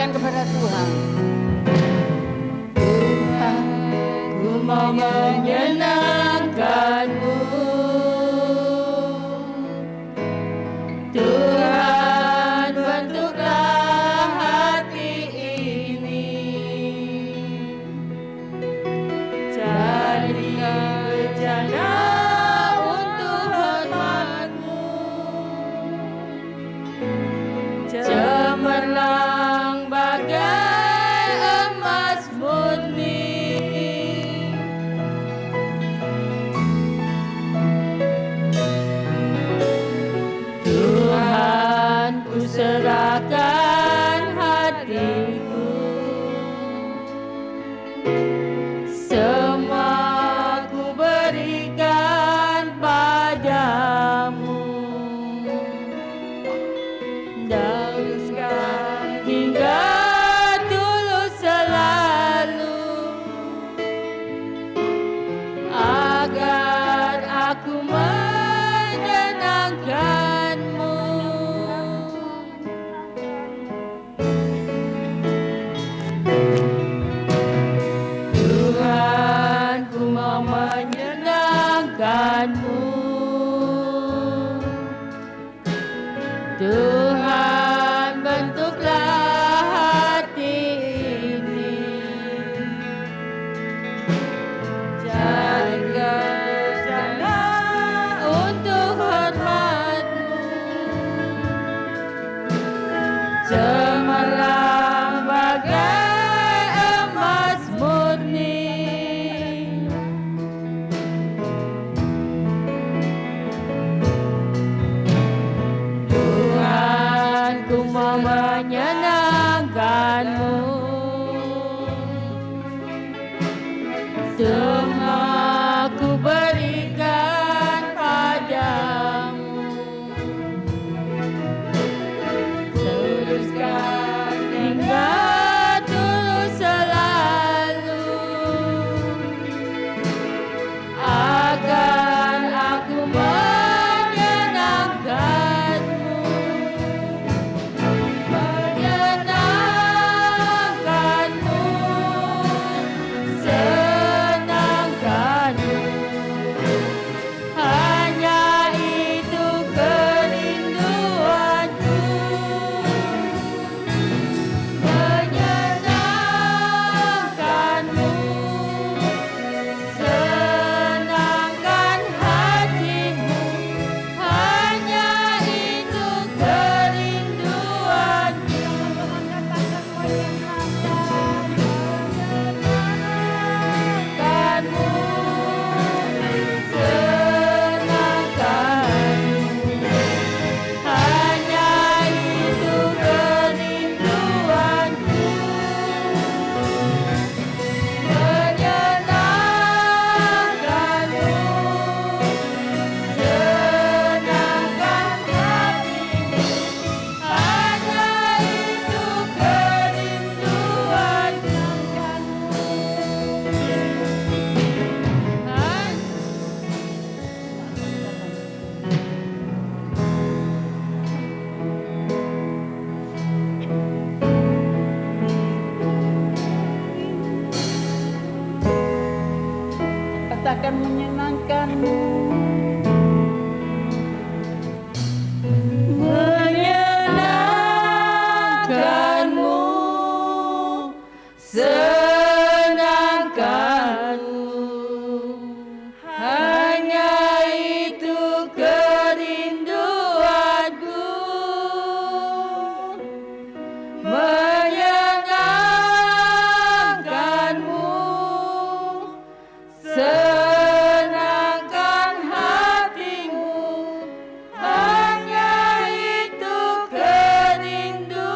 katakan kepada Tuhan, Tuhan, ku mau menyenangkan-Mu. Tuhan, bentuklah hati ini jadi bejana untuk hormat-Mu, cemerlang bagai emas murni. Tuhan, ku serahkan hatiku, semua ku berikan padamu, dalam hingga tulus selalu, agar aku menyenangkan-Mu. Tuhan, ku mau menyenangkan-Mu. Tuhan, bentuklah hati ini jadi bejana untuk hormat-Mu, cemerlang bagai emas murni. Tuhan, ku mau menyenangkan-Mu, semua ku berikan padamu, teruskan hingga tulus selalu, agar aku menyenangkan-Mu, menyenangkan-Mu, senangkan-Mu. Hanya itu kerinduanku, menyenangkan-Mu, senangkan hatimu. Hanya itu kerinduanku, menyenangkan-Mu, senangkan-Mu. Hanya itu kerinduanku, menyenangkan-Mu, senangkan hatimu. Hanya itu kerinduanku. katakan menyenangkan-Mu. Menyenangkan-Mu, senangkan-Mu. Hanya itu kerinduanku, menyenangkan-Mu, senangkan hatimu. Hanya itu kerinduanku.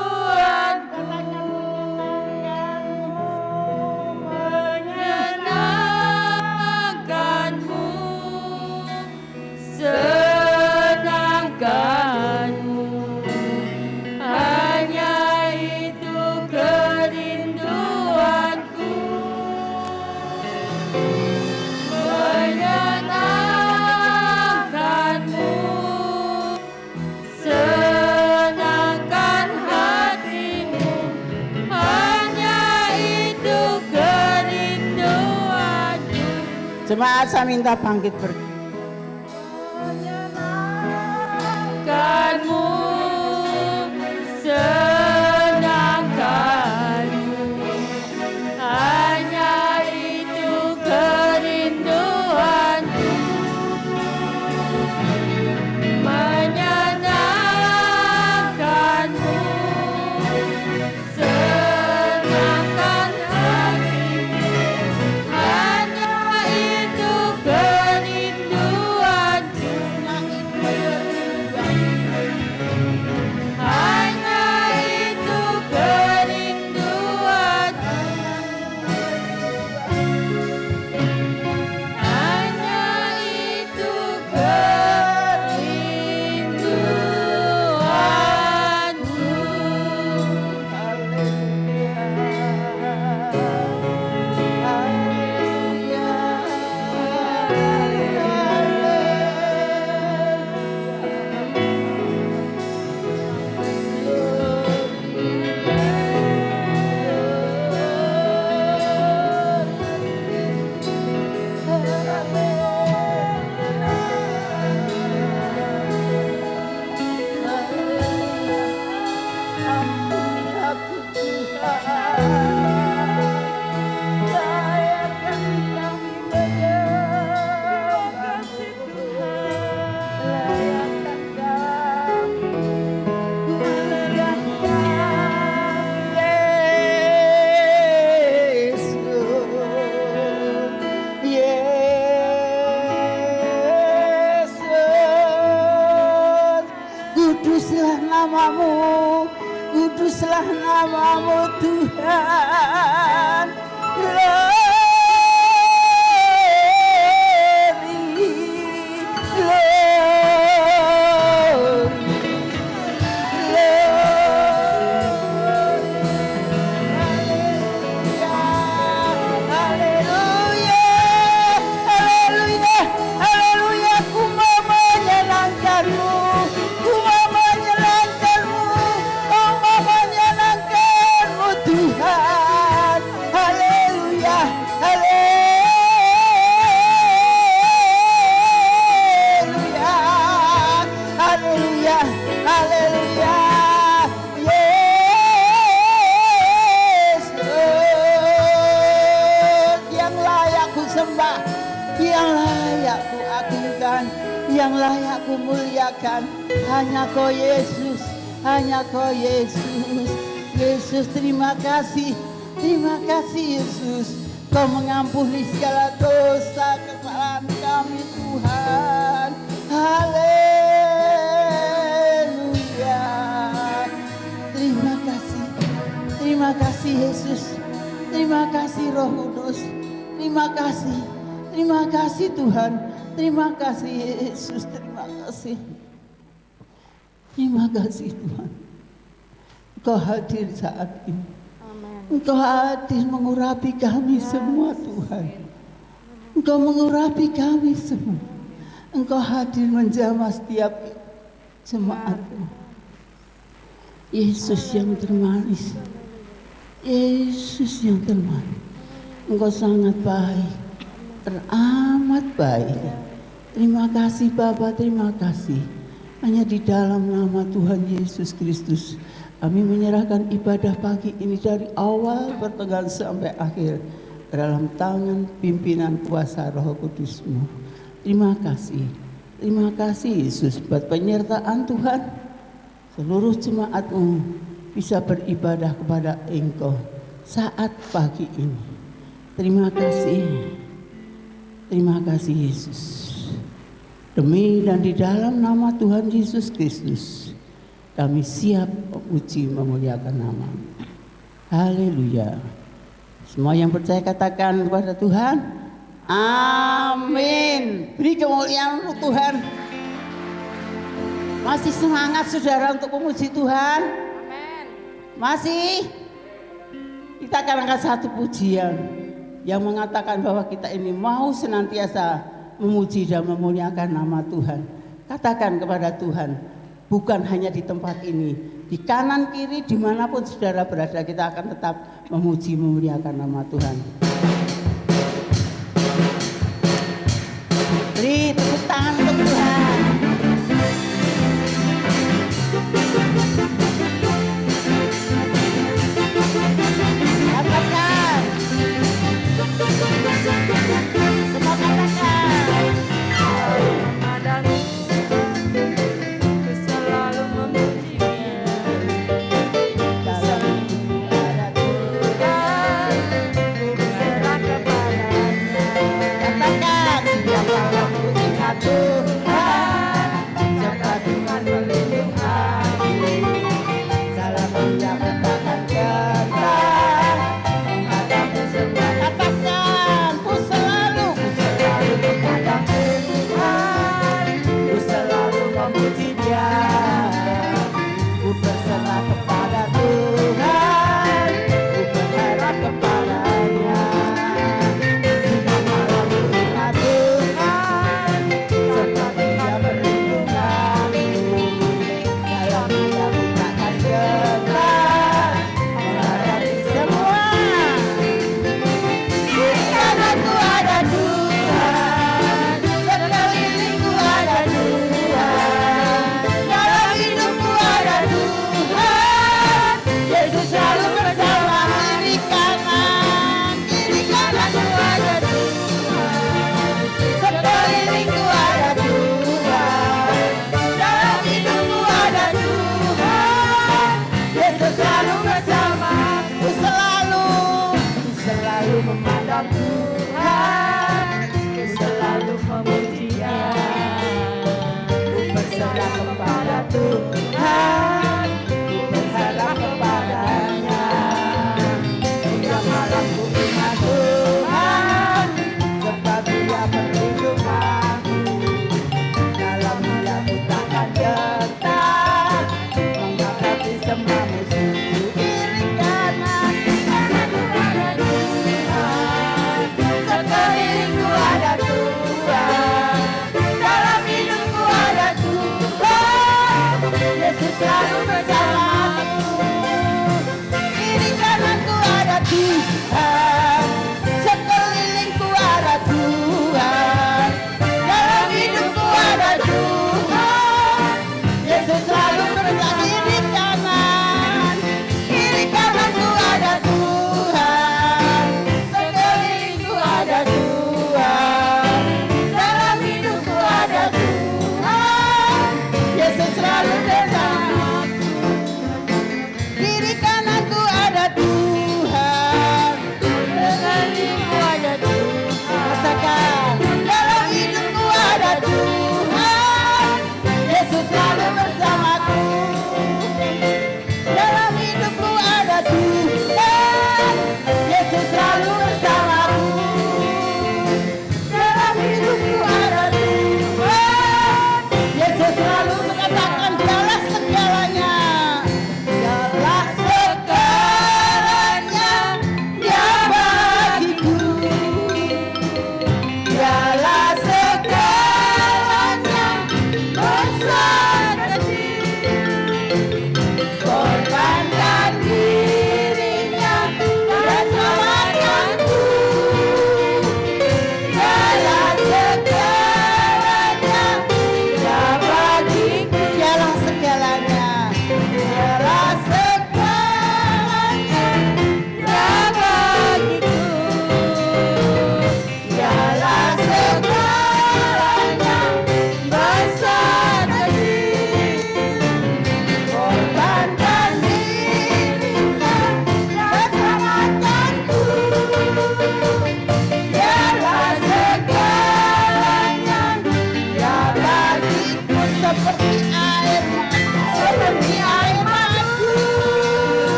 Jemaat saya minta bangkit Menyenangkanmu, senangkanmu, hanya itu kerinduanku. Menyenangkanmu, senangkan hatiku, hanya itu kerinduanku. Hanya itu kerinduanku. Hanya itu kerinduanku. Kuduslah namamu, kuduslah namamu Tuhan. Glory, haleluya, haleluya, haleluya. Ku mau menyenangkanmu, ku mau menyenangkanmu, ku mau menyenangkanmu Tuhan. Haleluya, haleluya, haleluya, haleluya. Yesus yang layak ku sembah, yang layak ku agungkan, yang layak ku muliakan. Hanya Kau Yesus, hanya Kau Yesus. Yesus, terima kasih Yesus. Kau mengampuni segala dosa kesalahan kami Tuhan. Haleluya. Terima kasih Yesus. Terima kasih Roh Kudus. Terima kasih Tuhan. Terima kasih Yesus. Terima kasih Tuhan. Engkau hadir saat ini. Engkau hadir mengurapi kami semua Tuhan. Engkau mengurapi kami semua. Engkau hadir menjamah setiap jemaat-Mu. Yesus yang termanis. Yesus yang termanis. Engkau sangat baik. Teramat baik. Terima kasih Bapa, terima kasih. Hanya di dalam nama Tuhan Yesus Kristus kami menyerahkan ibadah pagi ini dari awal pertengahan sampai akhir dalam tangan pimpinan kuasa Roh Kudus-Mu. Terima kasih Yesus buat penyertaan Tuhan. Seluruh jemaat-Mu bisa beribadah kepada Engkau saat pagi ini. Terima kasih Yesus. Demi dan di dalam nama Tuhan Yesus Kristus kami siap memuji memuliakan nama-Mu. Haleluya. Semua yang percaya katakan kepada Tuhan, amin. Beri kemuliaan Tuhan. Masih semangat saudara untuk memuji Tuhan? Amin. Masih? Kita akan angkat satu pujian yang mengatakan bahwa kita ini mau senantiasa memuji dan memuliakan nama Tuhan. Katakan kepada Tuhan, bukan hanya di tempat ini, di kanan kiri dimanapun saudara berada, kita akan tetap memuji memuliakan nama Tuhan. aku takkan gentar menghadapi semua. Katakan, ku selalu menghadap Tuhan, ku selalu memuji Dia, ku berserah kepada Tuhan, ku berharap kepadanya. Siang malam ku ingat Tuhan, serta Dia berlindunganku. Dalam hidupku takkan gentar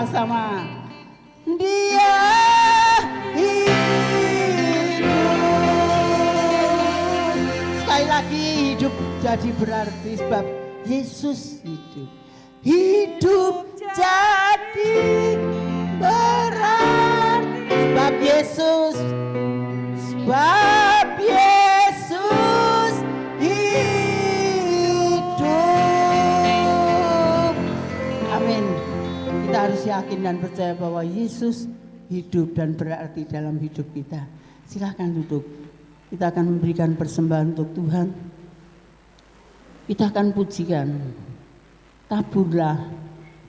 sama-sama. Dia hidup. Sekali lagi hidup jadi berarti sebab Yesus hidup. Hidup jadi berarti sebab Yesus hidup. Amin. Kita harus yakin dan percaya bahwa Yesus hidup dan berarti dalam hidup kita. Silakan duduk. Kita akan memberikan persembahan untuk Tuhan. Kita akan pujikan. Taburlah,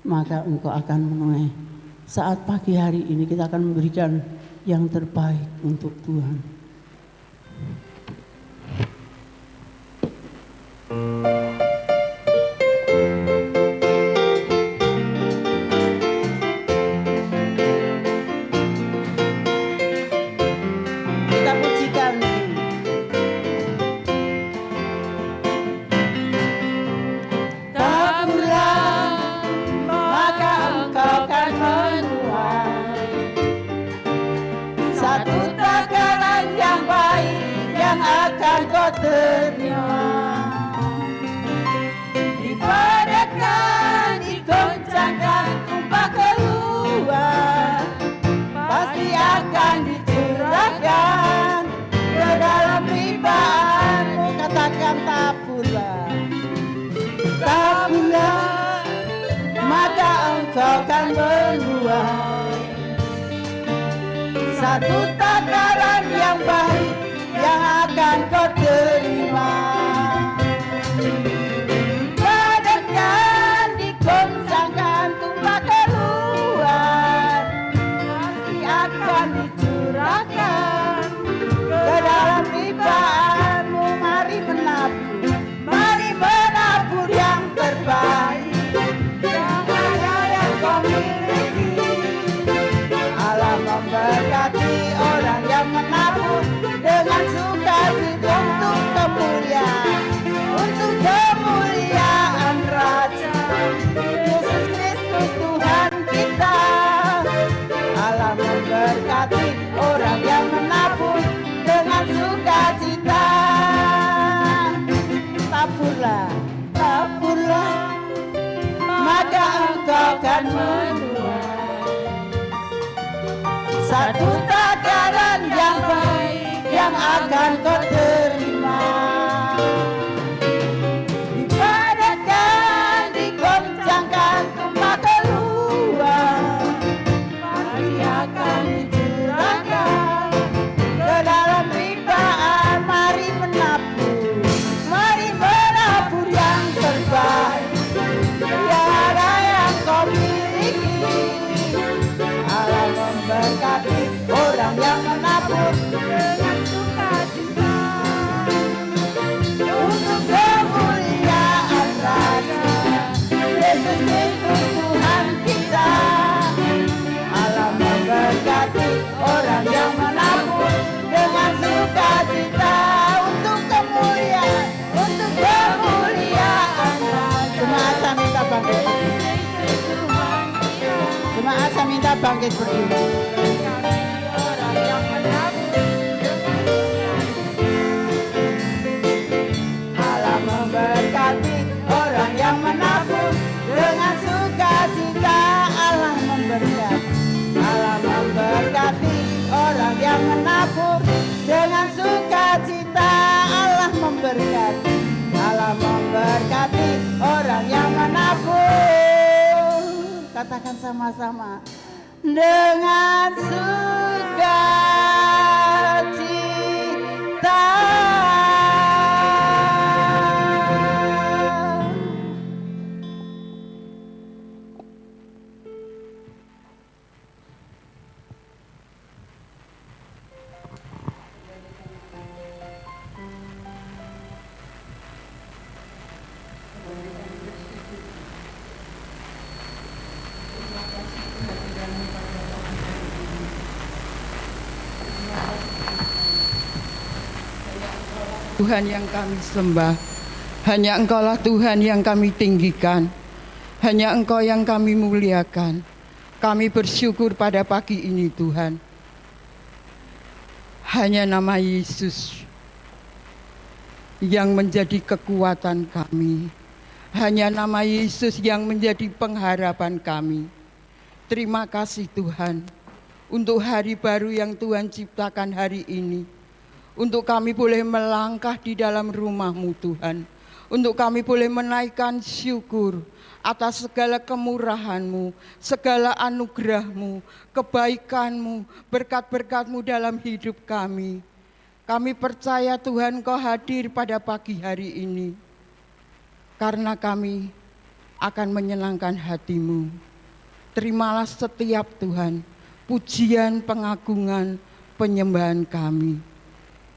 maka engkau akan menuai. Saat pagi hari ini kita akan memberikan yang terbaik untuk Tuhan. Kita pujikan. Taburlah, maka engkau akan menuai satu takaran yang baik yang akan kau terima. Dipadakan, digoncangkan, tumpah keluar, pasti akan dicurahkan ke dalam limpahanmu. Katakan taburlah, taburlah, maka engkau akan menuai satu takaran yang baik yang akan kau terima. Dipadakan, digoncangkan, tumpah keluar, pasti akan dicurahkan ke dalam limpahanmu. Mari menabur yang terbaik yang ada yang kau miliki. Allah memberkati orang yang menabur dengan sukacita untuk kemuliaan Raja Yesus Kristus Tuhan kita. Allah memberkati orang yang menabur dengan sukacita. Taburlah, taburlah, maka engkau akan menuai satu takaran yang baik yang akan kau terima. Dipadakan, digoncangkan, tumpah keluar, pasti akan dicurahkan ke dalam limpahan. Mari menabur yang terbaik yang ada yang kau miliki. Allah memberkati orang yang menabur dengan sukacita untuk kemuliaan Raja Yesus Kristus Tuhan kita. Allah memberkati orang yang menabur dengan sukacita untuk kemuliaan Raja. Jemaat saya minta bangkit berdiri. Jemaat saya minta bangkit berdiri. Allah memberkati orang yang menabur dengan sukacita. Allah memberkati orang yang menabur dengan sukacita. Allah memberkati orang yang menabur. Katakan sama-sama, dengan sukacita. Tuhan yang kami sembah, hanya Engkaulah Tuhan yang kami tinggikan, hanya Engkau yang kami muliakan. Kami bersyukur pada pagi ini Tuhan. Hanya nama Yesus yang menjadi kekuatan kami. Hanya nama Yesus yang menjadi pengharapan kami. Terima kasih Tuhan untuk hari baru yang Tuhan ciptakan hari ini. Untuk kami boleh melangkah di dalam rumah-Mu Tuhan. Untuk kami boleh menaikkan syukur atas segala kemurahan-Mu, segala anugerah-Mu, kebaikan-Mu, berkat-berkat-Mu dalam hidup kami. Kami percaya Tuhan Kau hadir pada pagi hari ini. Karena kami akan menyenangkan hati-Mu. Terimalah setiap Tuhan pujian, pengagungan, penyembahan kami.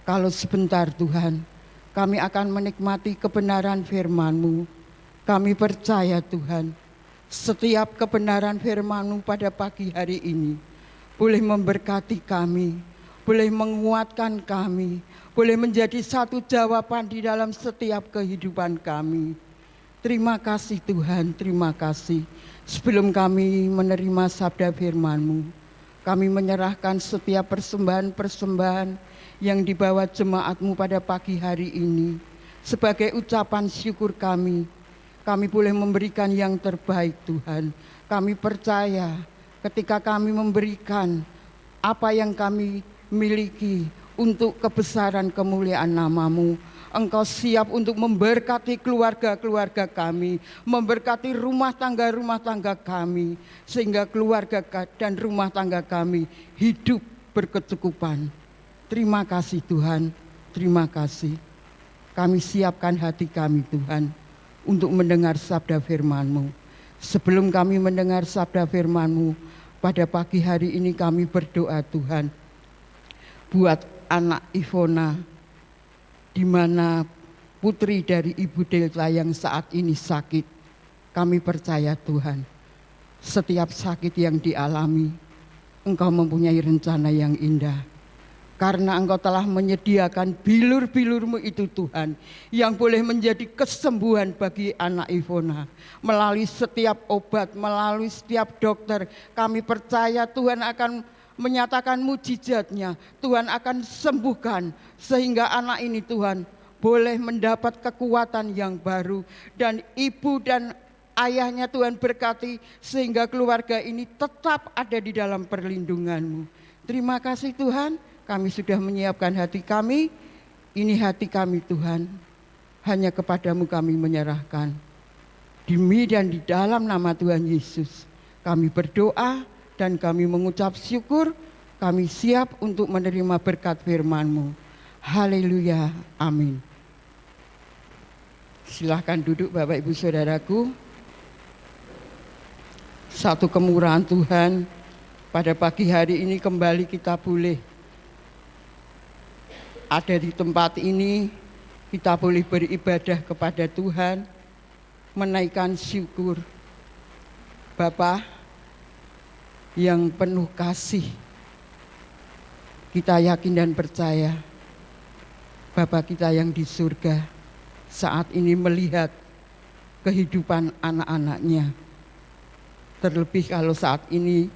Kalau sebentar Tuhan, kami akan menikmati kebenaran firman-Mu. Kami percaya Tuhan, setiap kebenaran firman-Mu pada pagi hari ini boleh memberkati kami, boleh menguatkan kami, boleh menjadi satu jawaban di dalam setiap kehidupan kami. Terima kasih Tuhan, terima kasih. Sebelum kami menerima sabda firman-Mu, kami menyerahkan setiap persembahan-persembahan yang dibawa jemaat-Mu pada pagi hari ini. Sebagai ucapan syukur kami boleh memberikan yang terbaik Tuhan. Kami percaya ketika kami memberikan apa yang kami miliki untuk kebesaran kemuliaan nama-Mu, Engkau siap untuk memberkati keluarga-keluarga kami, memberkati rumah tangga kami, sehingga keluarga dan rumah tangga kami hidup berkecukupan. Terima kasih Tuhan, terima kasih. Kami siapkan hati kami Tuhan untuk mendengar sabda firman-Mu. Sebelum kami mendengar sabda firman-Mu, pada pagi hari ini kami berdoa Tuhan, buat anak Ivona, di mana putri dari Ibu Delta yang saat ini sakit. Kami percaya Tuhan, setiap sakit yang dialami, Engkau mempunyai rencana yang indah. Karena Engkau telah menyediakan bilur-bilur-Mu itu Tuhan, yang boleh menjadi kesembuhan bagi anak Ivona. Melalui setiap obat, melalui setiap dokter, kami percaya Tuhan akan menyatakan mujizat-Nya. Tuhan akan sembuhkan sehingga anak ini Tuhan boleh mendapat kekuatan yang baru. Dan ibu dan ayahnya Tuhan berkati sehingga keluarga ini tetap ada di dalam perlindungan-Mu. Terima kasih Tuhan, kami sudah menyiapkan hati kami. Ini hati kami Tuhan, hanya kepadamu kami menyerahkan. Demi dan di dalam nama Tuhan Yesus kami berdoa dan kami mengucap syukur. Kami siap untuk menerima berkat firman-Mu. Haleluya, amin. Silahkan duduk Bapak Ibu Saudaraku. Satu kemurahan Tuhan, pada pagi hari ini kembali kita boleh ada di tempat ini. Kita boleh beribadah kepada Tuhan, menaikkan syukur. Bapa yang penuh kasih, kita yakin dan percaya Bapa kita yang di surga saat ini melihat kehidupan anak-anaknya. Terlebih kalau saat ini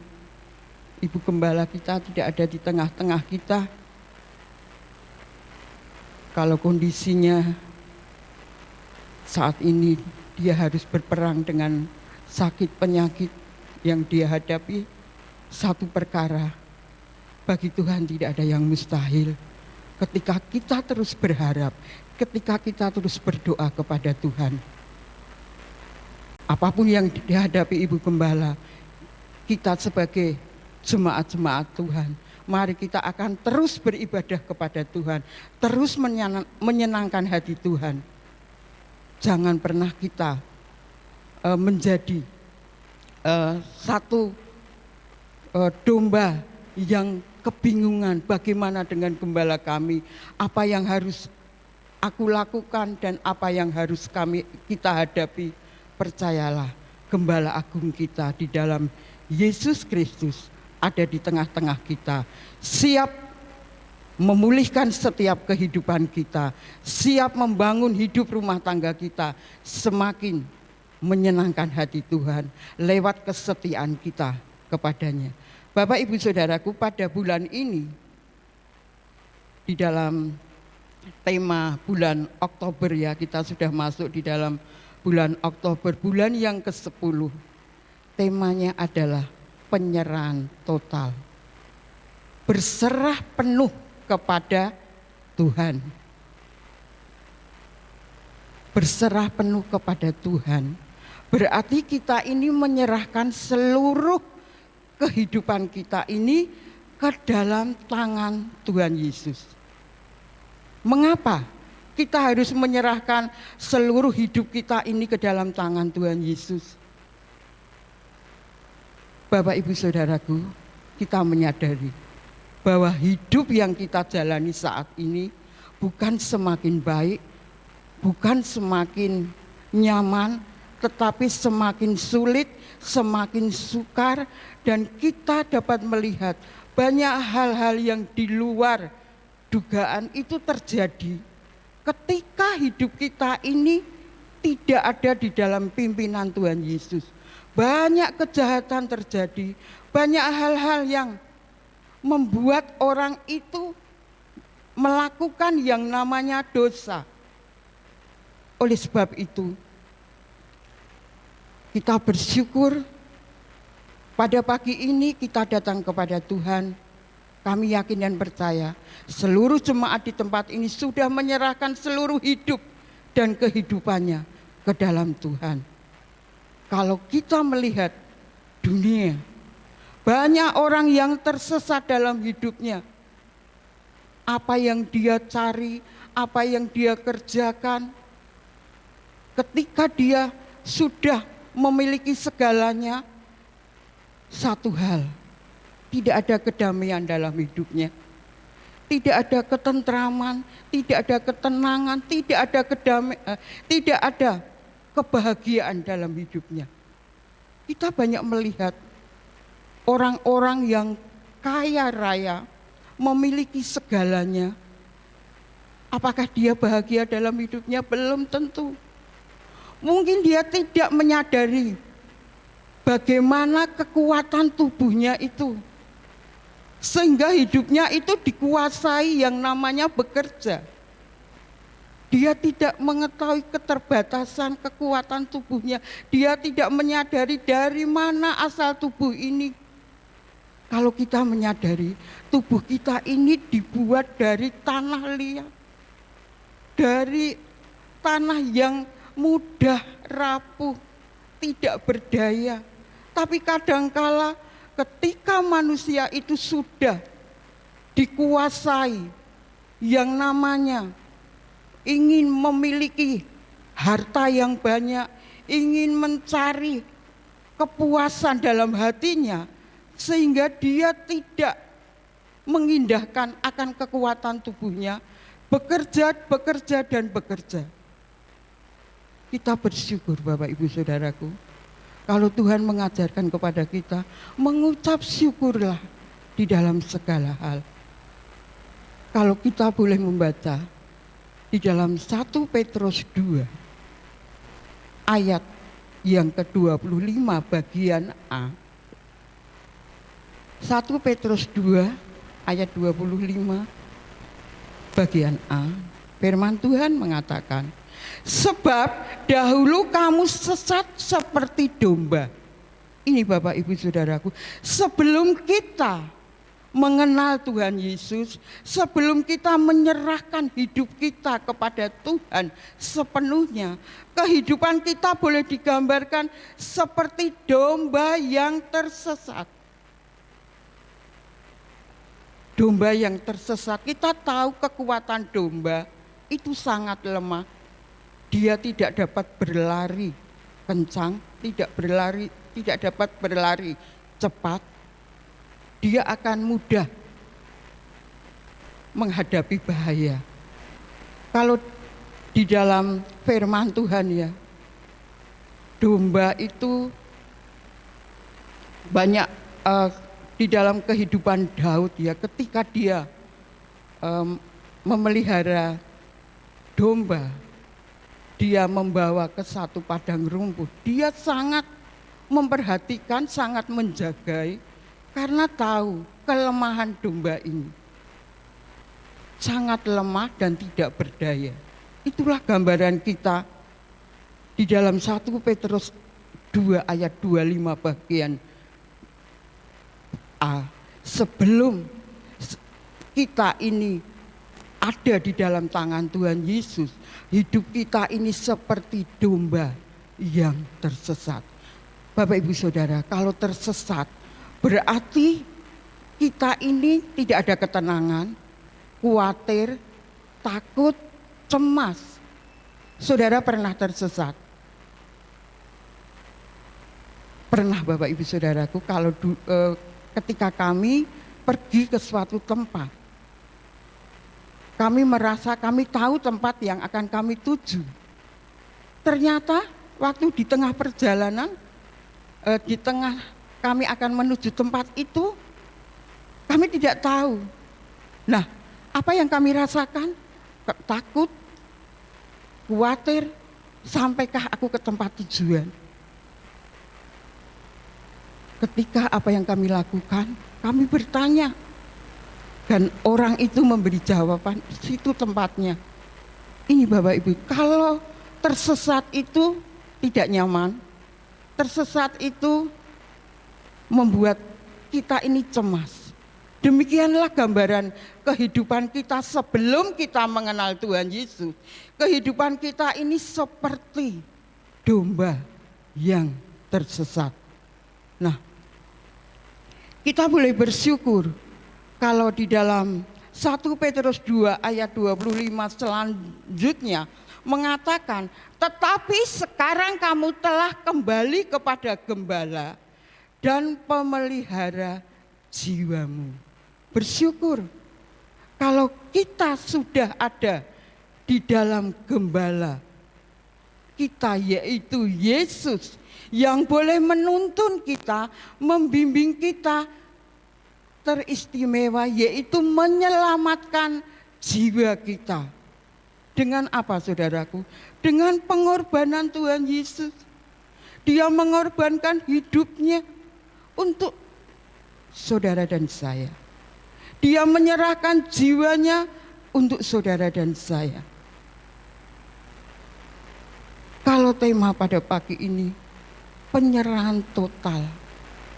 Ibu Gembala kita tidak ada di tengah-tengah kita. Kalau kondisinya saat ini dia harus berperang dengan sakit penyakit yang dia hadapi, satu perkara, bagi Tuhan tidak ada yang mustahil. Ketika kita terus berharap, ketika kita terus berdoa kepada Tuhan, apapun yang dihadapi Ibu Gembala, kita sebagai jemaat-jemaat Tuhan, mari kita akan terus beribadah kepada Tuhan, terus menyenangkan hati Tuhan. Jangan pernah kita menjadi satu domba yang kebingungan bagaimana dengan gembala kami, apa yang harus aku lakukan dan apa yang harus kita hadapi. Percayalah, Gembala Agung kita di dalam Yesus Kristus ada di tengah-tengah kita, siap memulihkan setiap kehidupan kita, siap membangun hidup rumah tangga kita semakin menyenangkan hati Tuhan lewat kesetiaan kita kepadanya. Bapak Ibu Saudaraku, pada bulan ini di dalam tema bulan Oktober ya, kita sudah masuk di dalam bulan Oktober, bulan yang ke-10. Temanya adalah penyerahan total. Berserah penuh kepada Tuhan. Berserah penuh kepada Tuhan. Berarti kita ini menyerahkan seluruh kehidupan kita ini ke dalam tangan Tuhan Yesus. Mengapa kita harus menyerahkan seluruh hidup kita ini ke dalam tangan Tuhan Yesus? Bapak Ibu Saudaraku, kita menyadari bahwa hidup yang kita jalani saat ini bukan semakin baik, bukan semakin nyaman, tetapi semakin sulit, semakin sukar, dan kita dapat melihat banyak hal-hal yang di luar dugaan itu terjadi ketika hidup kita ini tidak ada di dalam pimpinan Tuhan Yesus. Banyak kejahatan terjadi, banyak hal-hal yang membuat orang itu melakukan yang namanya dosa. Oleh sebab itu, kita bersyukur pada pagi ini kita datang kepada Tuhan. Kami yakin dan percaya seluruh jemaat di tempat ini sudah menyerahkan seluruh hidup dan kehidupannya ke dalam Tuhan. Kalau kita melihat dunia, banyak orang yang tersesat dalam hidupnya. Apa yang dia cari, apa yang dia kerjakan, ketika dia sudah memiliki segalanya, satu hal, tidak ada kedamaian dalam hidupnya. Tidak ada ketentraman, tidak ada ketenangan, tidak ada kebahagiaan dalam hidupnya. Kita banyak melihat orang-orang yang kaya raya, memiliki segalanya. Apakah dia bahagia dalam hidupnya? Belum tentu. Mungkin dia tidak menyadari bagaimana kekuatan tubuhnya itu. Sehingga hidupnya itu dikuasai yang namanya bekerja. Dia tidak mengetahui keterbatasan kekuatan tubuhnya. Dia tidak menyadari dari mana asal tubuh ini. Kalau kita menyadari tubuh kita ini dibuat dari tanah liat. Dari tanah yang mudah rapuh, tidak berdaya. Tapi kadangkala ketika manusia itu sudah dikuasai yang namanya ingin memiliki harta yang banyak, ingin mencari kepuasan dalam hatinya, sehingga dia tidak mengindahkan akan kekuatan tubuhnya, bekerja, dan bekerja. Kita bersyukur Bapak Ibu Saudaraku, kalau Tuhan mengajarkan kepada kita mengucap syukurlah di dalam segala hal. Kalau kita boleh membaca di dalam 1 Petrus 2 ayat yang ke-25 bagian A. 1 Petrus 2 ayat 25 bagian A. Firman Tuhan mengatakan, sebab dahulu kamu sesat seperti domba. Ini Bapak Ibu Saudaraku, sebelum kita mengenal Tuhan Yesus, sebelum kita menyerahkan hidup kita kepada Tuhan sepenuhnya, kehidupan kita boleh digambarkan seperti domba yang tersesat. Domba yang tersesat, kita tahu kekuatan domba itu sangat lemah. Dia tidak dapat berlari kencang, tidak dapat berlari cepat. Dia akan mudah menghadapi bahaya. Kalau di dalam firman Tuhan ya, domba itu banyak di dalam kehidupan Daud ya, ketika dia memelihara domba, dia membawa ke satu padang rumput. Dia sangat memperhatikan, sangat menjaga, karena tahu kelemahan domba ini. Sangat lemah dan tidak berdaya. Itulah gambaran kita di dalam 1 Petrus 2 ayat 25 bagian A. Sebelum kita ini ada di dalam tangan Tuhan Yesus, hidup kita ini seperti domba yang tersesat. Bapak Ibu Saudara, kalau tersesat berarti kita ini tidak ada ketenangan, khawatir, takut, cemas. Saudara pernah tersesat? Pernah Bapak Ibu Saudaraku, kalau ketika kami pergi ke suatu tempat, kami merasa kami tahu tempat yang akan kami tuju. Ternyata waktu di tengah perjalanan, di tengah kami akan menuju tempat itu, kami tidak tahu. Nah, apa yang kami rasakan? Takut, khawatir, sampaikah aku ke tempat tujuan? Ketika apa yang kami lakukan, kami bertanya. Dan orang itu memberi jawaban, situ tempatnya. Ini Bapak Ibu, kalau tersesat itu tidak nyaman, tersesat itu membuat kita ini cemas. Demikianlah gambaran kehidupan kita sebelum kita mengenal Tuhan Yesus. Kehidupan kita ini seperti domba yang tersesat. Nah, kita boleh bersyukur kalau di dalam 1 Petrus 2 ayat 25 selanjutnya mengatakan, tetapi sekarang kamu telah kembali kepada gembala dan pemelihara jiwamu. Bersyukur kalau kita sudah ada di dalam gembala kita, yaitu Yesus, yang boleh menuntun kita, membimbing kita teristimewa, yaitu menyelamatkan jiwa kita. Dengan apa saudaraku? Dengan pengorbanan Tuhan Yesus. Dia mengorbankan hidupnya untuk saudara dan saya. Dia menyerahkan jiwanya untuk saudara dan saya. Kalau tema pada pagi ini, penyerahan total.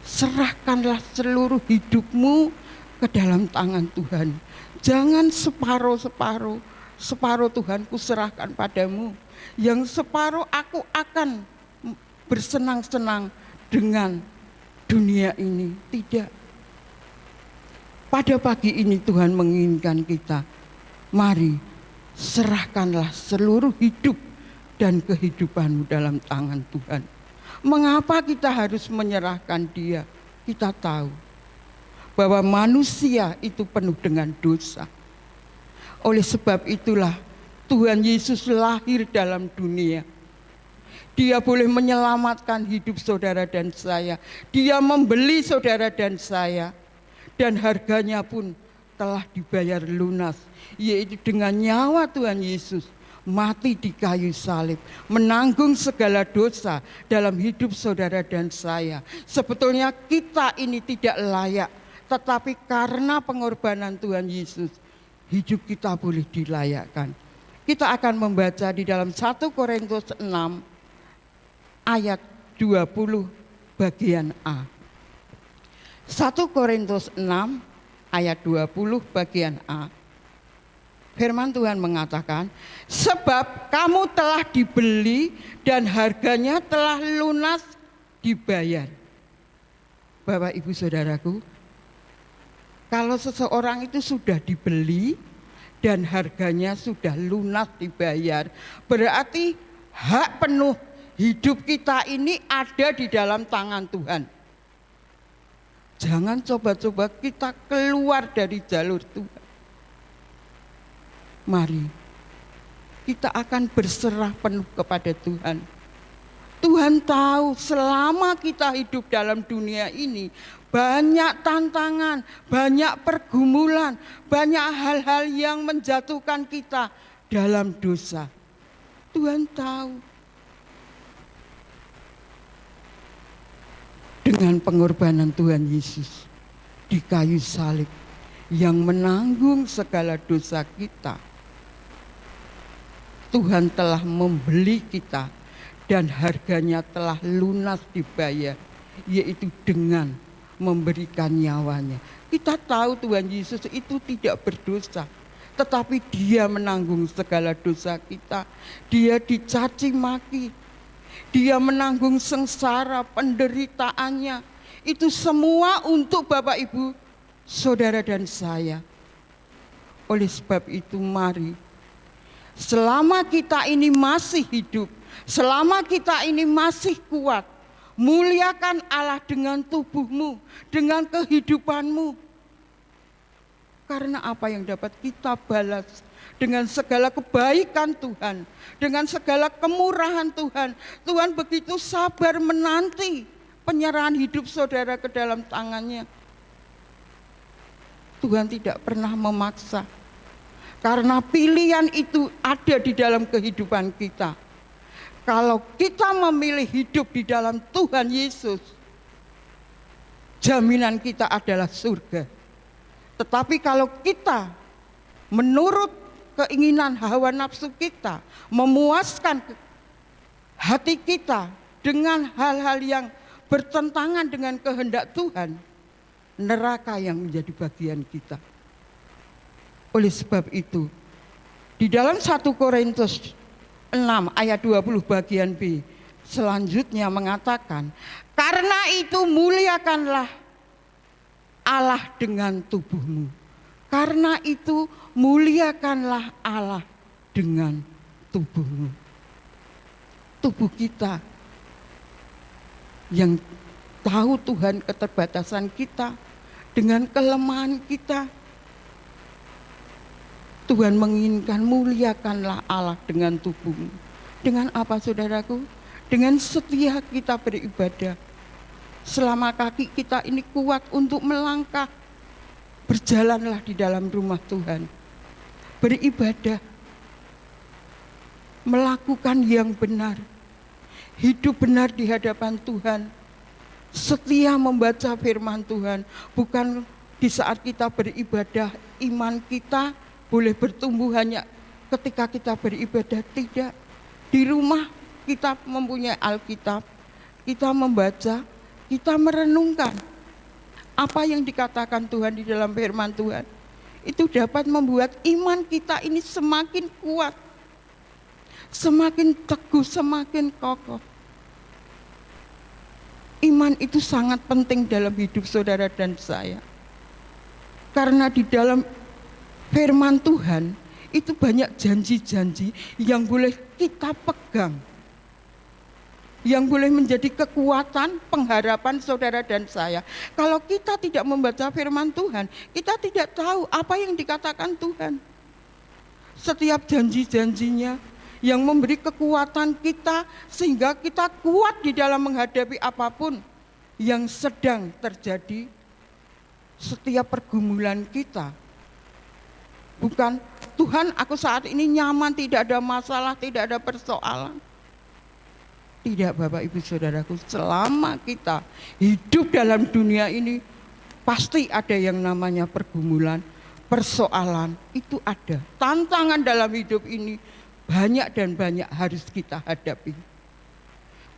Serahkanlah seluruh hidupmu ke dalam tangan Tuhan. Jangan separuh-separuh. Separuh Tuhan ku serahkan padamu. Yang separuh aku akan bersenang-senang dengan dunia ini. Tidak. Pada pagi ini Tuhan menginginkan kita, mari serahkanlah seluruh hidup dan kehidupanmu dalam tangan Tuhan. Mengapa kita harus menyerahkan dia? Kita tahu bahwa manusia itu penuh dengan dosa. Oleh sebab itulah Tuhan Yesus lahir dalam dunia. Dia boleh menyelamatkan hidup saudara dan saya. Dia membeli saudara dan saya. Dan harganya pun telah dibayar lunas, yaitu dengan nyawa Tuhan Yesus. Mati di kayu salib, menanggung segala dosa dalam hidup saudara dan saya. Sebetulnya kita ini tidak layak, tetapi karena pengorbanan Tuhan Yesus, hidup kita boleh dilayakkan. Kita akan membaca di dalam 1 Korintus 6 ayat 20 bagian A. 1 Korintus 6 ayat 20 bagian A. Firman Tuhan mengatakan, sebab kamu telah dibeli dan harganya telah lunas dibayar. Bapak Ibu Saudaraku, kalau seseorang itu sudah dibeli dan harganya sudah lunas dibayar, berarti hak penuh hidup kita ini ada di dalam tangan Tuhan. Jangan coba-coba kita keluar dari jalur Tuhan. Mari kita akan berserah penuh kepada Tuhan. Tuhan tahu selama kita hidup dalam dunia ini banyak tantangan, banyak pergumulan, banyak hal-hal yang menjatuhkan kita dalam dosa. Tuhan tahu. dengan pengorbanan Tuhan Yesus di kayu salib yang menanggung segala dosa kita. Tuhan telah membeli kita dan harganya telah lunas dibayar, yaitu dengan memberikan nyawanya. Kita tahu Tuhan Yesus itu tidak berdosa, tetapi Dia menanggung segala dosa kita. Dia dicaci maki, Dia menanggung sengsara penderitaannya. Itu semua untuk Bapak Ibu, Saudara dan saya. Oleh sebab itu mari, selama kita ini masih hidup, selama kita ini masih kuat, muliakan Allah dengan tubuhmu, dengan kehidupanmu. Karena apa yang dapat kita balas dengan segala kebaikan Tuhan, dengan segala kemurahan Tuhan. Tuhan begitu sabar menanti penyerahan hidup saudara ke dalam tangannya. Tuhan tidak pernah memaksa, karena pilihan itu ada di dalam kehidupan kita. Kalau kita memilih hidup di dalam Tuhan Yesus, jaminan kita adalah surga. Tetapi kalau kita menurut keinginan hawa nafsu kita, memuaskan hati kita dengan hal-hal yang bertentangan dengan kehendak Tuhan, neraka yang menjadi bagian kita. Oleh sebab itu, di dalam 1 Korintus 6 ayat 20 bagian B selanjutnya mengatakan, karena itu muliakanlah Allah dengan tubuhmu. Karena itu muliakanlah Allah dengan tubuhmu. Tubuh kita yang tahu Tuhan keterbatasan kita, dengan kelemahan kita, Tuhan menginginkan muliakanlah Allah dengan tubuhmu. Dengan apa saudaraku? Dengan setia kita beribadah. Selama kaki kita ini kuat untuk melangkah, berjalanlah di dalam rumah Tuhan. Beribadah, melakukan yang benar, hidup benar di hadapan Tuhan, setia membaca firman Tuhan. Bukan di saat kita beribadah, iman kita boleh bertumbuh hanya ketika kita beribadah, tidak. Di rumah kita mempunyai Alkitab, kita membaca, kita merenungkan apa yang dikatakan Tuhan di dalam firman Tuhan. Itu dapat membuat iman kita ini semakin kuat, semakin teguh, semakin kokoh. Iman itu sangat penting dalam hidup saudara dan saya. Karena di dalam firman Tuhan itu banyak janji-janji yang boleh kita pegang, yang boleh menjadi kekuatan pengharapan saudara dan saya. Kalau kita tidak membaca firman Tuhan, kita tidak tahu apa yang dikatakan Tuhan. Setiap janji-janjinya yang memberi kekuatan kita sehingga kita kuat di dalam menghadapi apapun yang sedang terjadi. Setiap pergumulan kita, bukan Tuhan aku saat ini nyaman, tidak ada masalah, tidak ada persoalan. Tidak Bapak Ibu Saudaraku, selama kita hidup dalam dunia ini pasti ada yang namanya pergumulan, persoalan, itu ada. Tantangan dalam hidup ini banyak dan banyak harus kita hadapi.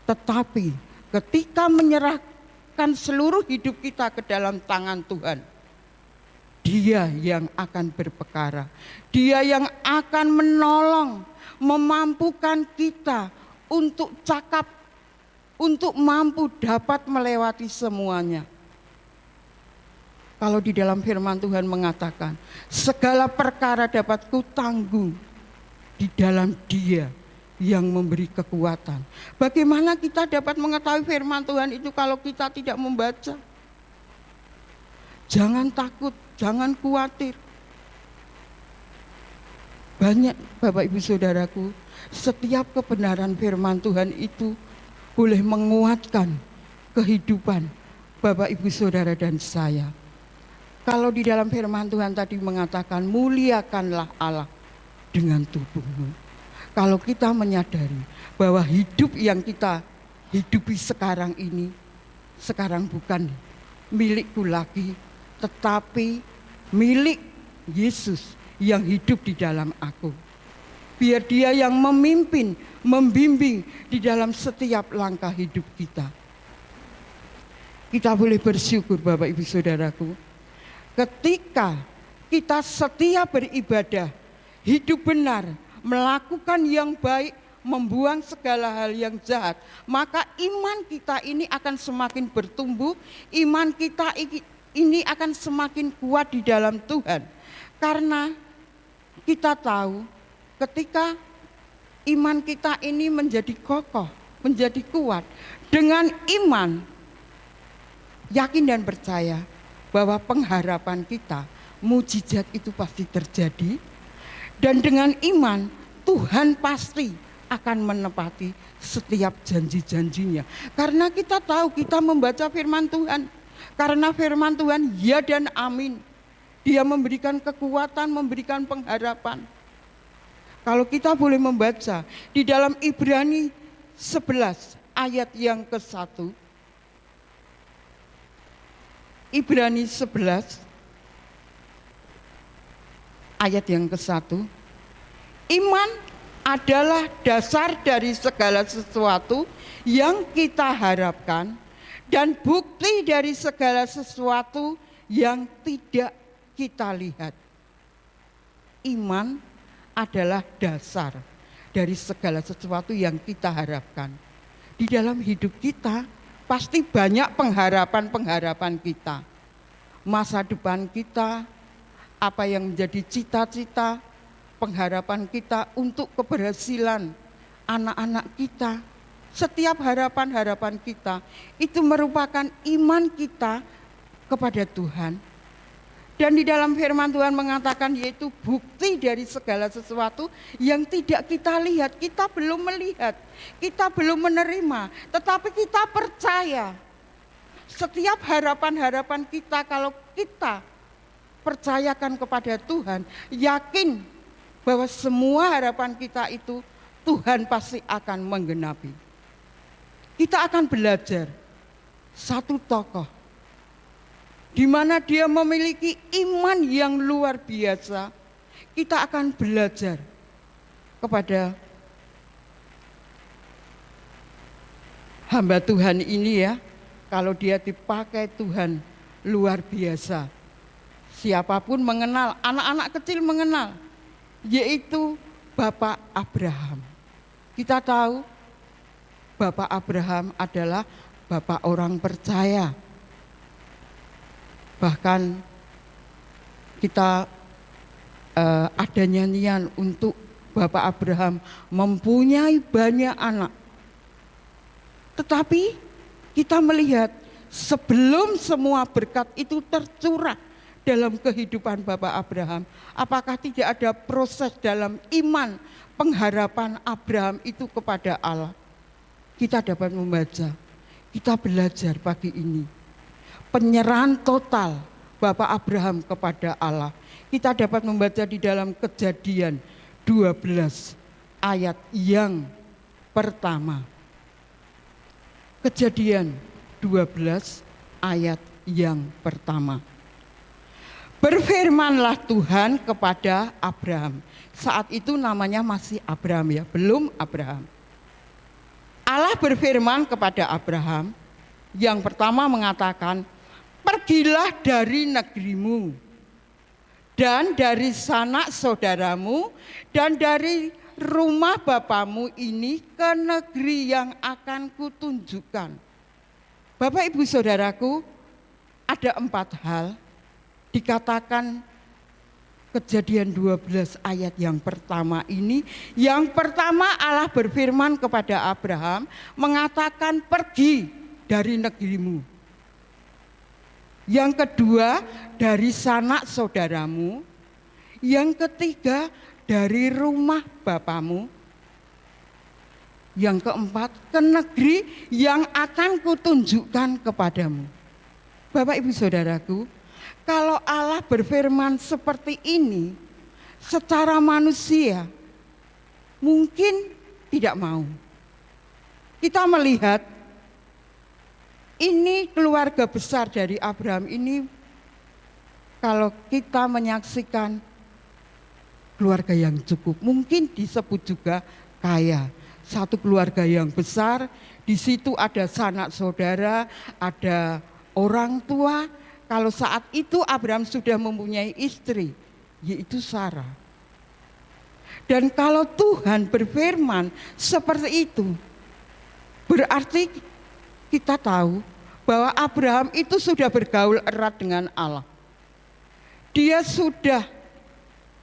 Tetapi ketika menyerahkan seluruh hidup kita ke dalam tangan Tuhan, Dia yang akan berperkara, Dia yang akan menolong, memampukan kita untuk cakap, untuk mampu dapat melewati semuanya. Kalau di dalam firman Tuhan mengatakan, segala perkara dapat kutanggung di dalam Dia yang memberi kekuatan. Bagaimana kita dapat mengetahui firman Tuhan itu kalau kita tidak membaca? Jangan takut, jangan khawatir. Banyak Bapak Ibu Saudaraku, setiap kebenaran firman Tuhan itu boleh menguatkan kehidupan Bapak Ibu Saudara dan saya. Kalau di dalam firman Tuhan tadi mengatakan muliakanlah Allah dengan tubuhmu. Kalau kita menyadari bahwa hidup yang kita hidupi sekarang ini sekarang bukan milikku lagi, tetapi milik Yesus yang hidup di dalam aku. Biar Dia yang memimpin, membimbing di dalam setiap langkah hidup kita. Kita boleh bersyukur Bapak Ibu Saudaraku, ketika kita setia beribadah, hidup benar, melakukan yang baik, membuang segala hal yang jahat, maka iman kita ini akan semakin bertumbuh, iman kita ini akan semakin kuat di dalam Tuhan. Karena kita tahu ketika iman kita ini menjadi kokoh, menjadi kuat, dengan iman, yakin dan percaya bahwa pengharapan kita, mujizat itu pasti terjadi. Dan dengan iman, Tuhan pasti akan menepati setiap janji-janjinya. Karena kita tahu, kita membaca firman Tuhan. Karena firman Tuhan ya dan amin. Dia memberikan kekuatan, memberikan pengharapan. Kalau kita boleh membaca di dalam Ibrani 11 ayat yang ke-1. Ibrani 11 ayat yang ke-1. Iman adalah dasar dari segala sesuatu yang kita harapkan dan bukti dari segala sesuatu yang tidak kita lihat. Iman adalah dasar dari segala sesuatu yang kita harapkan. Di dalam hidup kita pasti banyak pengharapan-pengharapan kita. Masa depan kita, apa yang menjadi cita-cita, pengharapan kita untuk keberhasilan anak-anak kita. Setiap harapan-harapan kita itu merupakan iman kita kepada Tuhan. Dan di dalam firman Tuhan mengatakan yaitu bukti dari segala sesuatu yang tidak kita lihat, kita belum melihat, kita belum menerima, tetapi kita percaya. Setiap harapan-harapan kita kalau kita percayakan kepada Tuhan, yakin bahwa semua harapan kita itu Tuhan pasti akan menggenapi. Kita akan belajar satu tokoh di mana dia memiliki iman yang luar biasa. Kita akan belajar kepada hamba Tuhan ini ya, kalau dia dipakai Tuhan luar biasa. Siapapun mengenal, anak-anak kecil mengenal, yaitu Bapak Abraham. Kita tahu Bapak Abraham adalah bapak orang percaya. Bahkan kita ada nyanyian untuk Bapak Abraham mempunyai banyak anak. Tetapi kita melihat sebelum semua berkat itu tercurah dalam kehidupan Bapak Abraham, apakah tidak ada proses dalam iman pengharapan Abraham itu kepada Allah? Kita dapat membaca, kita belajar pagi ini. Penyerahan total Bapak Abraham kepada Allah. Kita dapat membaca di dalam Kejadian 12 ayat yang pertama. Kejadian 12 ayat yang pertama. Berfirmanlah Tuhan kepada Abraham. Saat itu namanya masih Abraham ya, belum Abraham. Allah berfirman kepada Abraham, yang pertama mengatakan, pergilah dari negerimu dan dari sanak saudaramu dan dari rumah bapamu ini ke negeri yang akan kutunjukkan. Bapak Ibu Saudaraku, ada 4 hal dikatakan Kejadian 12 ayat yang pertama ini. Yang pertama Allah berfirman kepada Abraham mengatakan pergi dari negerimu. Yang kedua dari sanak saudaramu. Yang ketiga dari rumah bapamu. Yang keempat ke negeri yang akan kutunjukkan kepadamu. Bapak Ibu Saudaraku, kalau Allah berfirman seperti ini, secara manusia mungkin tidak mau. Kita melihat Ini keluarga besar dari Abraham ini, kalau kita menyaksikan keluarga yang cukup, mungkin disebut juga kaya. Satu keluarga yang besar, di situ ada sanak saudara, ada orang tua. Kalau saat itu Abraham sudah mempunyai istri, yaitu Sarah. Dan kalau Tuhan berfirman seperti itu, berarti kita tahu bahwa Abraham itu sudah bergaul erat dengan Allah. Dia sudah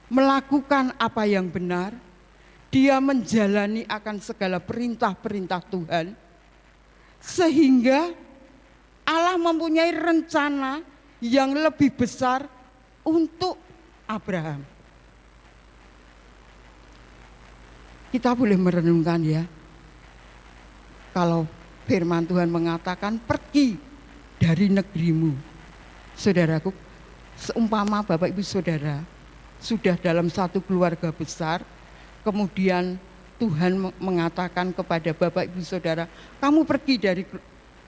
melakukan apa yang benar, dia menjalani akan segala perintah-perintah Tuhan, sehingga Allah mempunyai rencana yang lebih besar untuk Abraham. Kita boleh merenungkan ya, kalau firman Tuhan mengatakan pergi dari negerimu. Saudaraku, seumpama Bapak Ibu Saudara sudah dalam satu keluarga besar, kemudian Tuhan mengatakan kepada Bapak Ibu Saudara, kamu pergi dari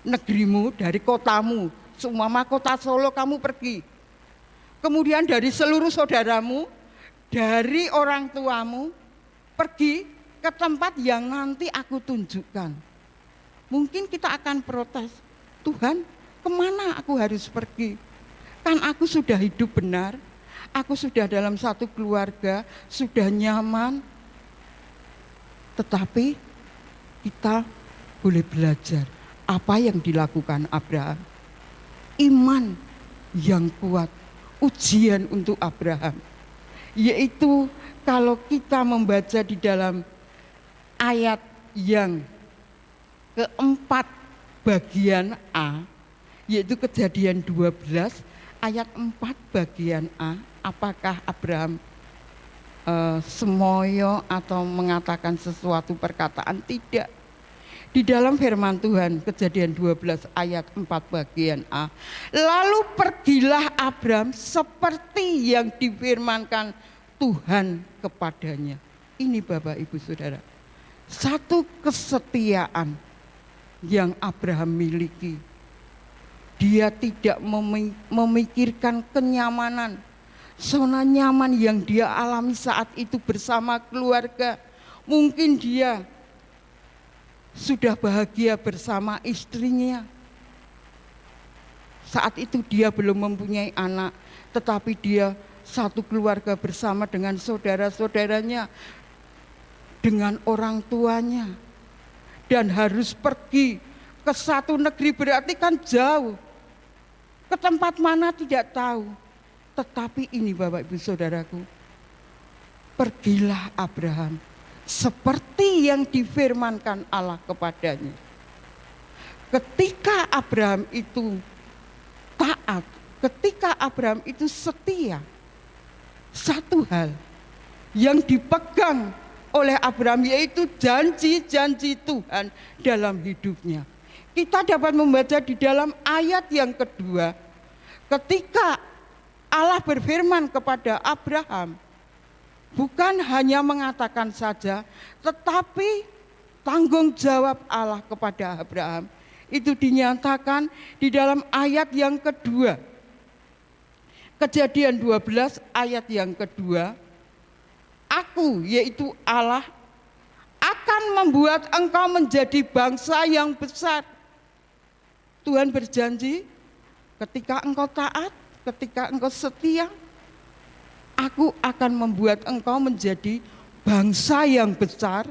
negerimu, dari kotamu, seumpama kota Solo kamu pergi. Kemudian dari seluruh saudaramu, dari orang tuamu, pergi ke tempat yang nanti aku tunjukkan. Mungkin kita akan protes, Tuhan kemana aku harus pergi? Kan aku sudah hidup benar, aku sudah dalam satu keluarga, sudah nyaman. Tetapi kita boleh belajar apa yang dilakukan Abraham. Iman yang kuat, ujian untuk Abraham. Yaitu kalau kita membaca di dalam ayat yang keempat bagian A, yaitu Kejadian 12 ayat 4 bagian A, apakah Abraham semoyo atau mengatakan sesuatu perkataan? Tidak. Di dalam firman Tuhan Kejadian 12 ayat 4 bagian A, lalu pergilah Abraham seperti yang difirmankan Tuhan kepadanya. Ini Bapak Ibu Saudara, satu kesetiaan yang Abraham miliki. Dia tidak memikirkan kenyamanan, zona nyaman yang dia alami saat itu bersama keluarga. Mungkin dia sudah bahagia bersama istrinya. Saat itu dia belum mempunyai anak, tetapi dia satu keluarga bersama dengan saudara-saudaranya, dengan orang tuanya. Dan harus pergi ke satu negeri, berarti kan jauh. Ke tempat mana tidak tahu. Tetapi ini Bapak Ibu Saudaraku, pergilah Abraham seperti yang difirmankan Allah kepadanya. Ketika Abraham itu taat, ketika Abraham itu setia, satu hal yang dipegang oleh Abraham yaitu janji-janji Tuhan dalam hidupnya. Kita dapat membaca di dalam ayat yang kedua, ketika Allah berfirman kepada Abraham, bukan hanya mengatakan saja, tetapi tanggung jawab Allah kepada Abraham itu dinyatakan di dalam ayat yang kedua. Kejadian 12 ayat yang kedua, Aku, yaitu Allah, akan membuat engkau menjadi bangsa yang besar. Tuhan berjanji, ketika engkau taat, ketika engkau setia, Aku akan membuat engkau menjadi bangsa yang besar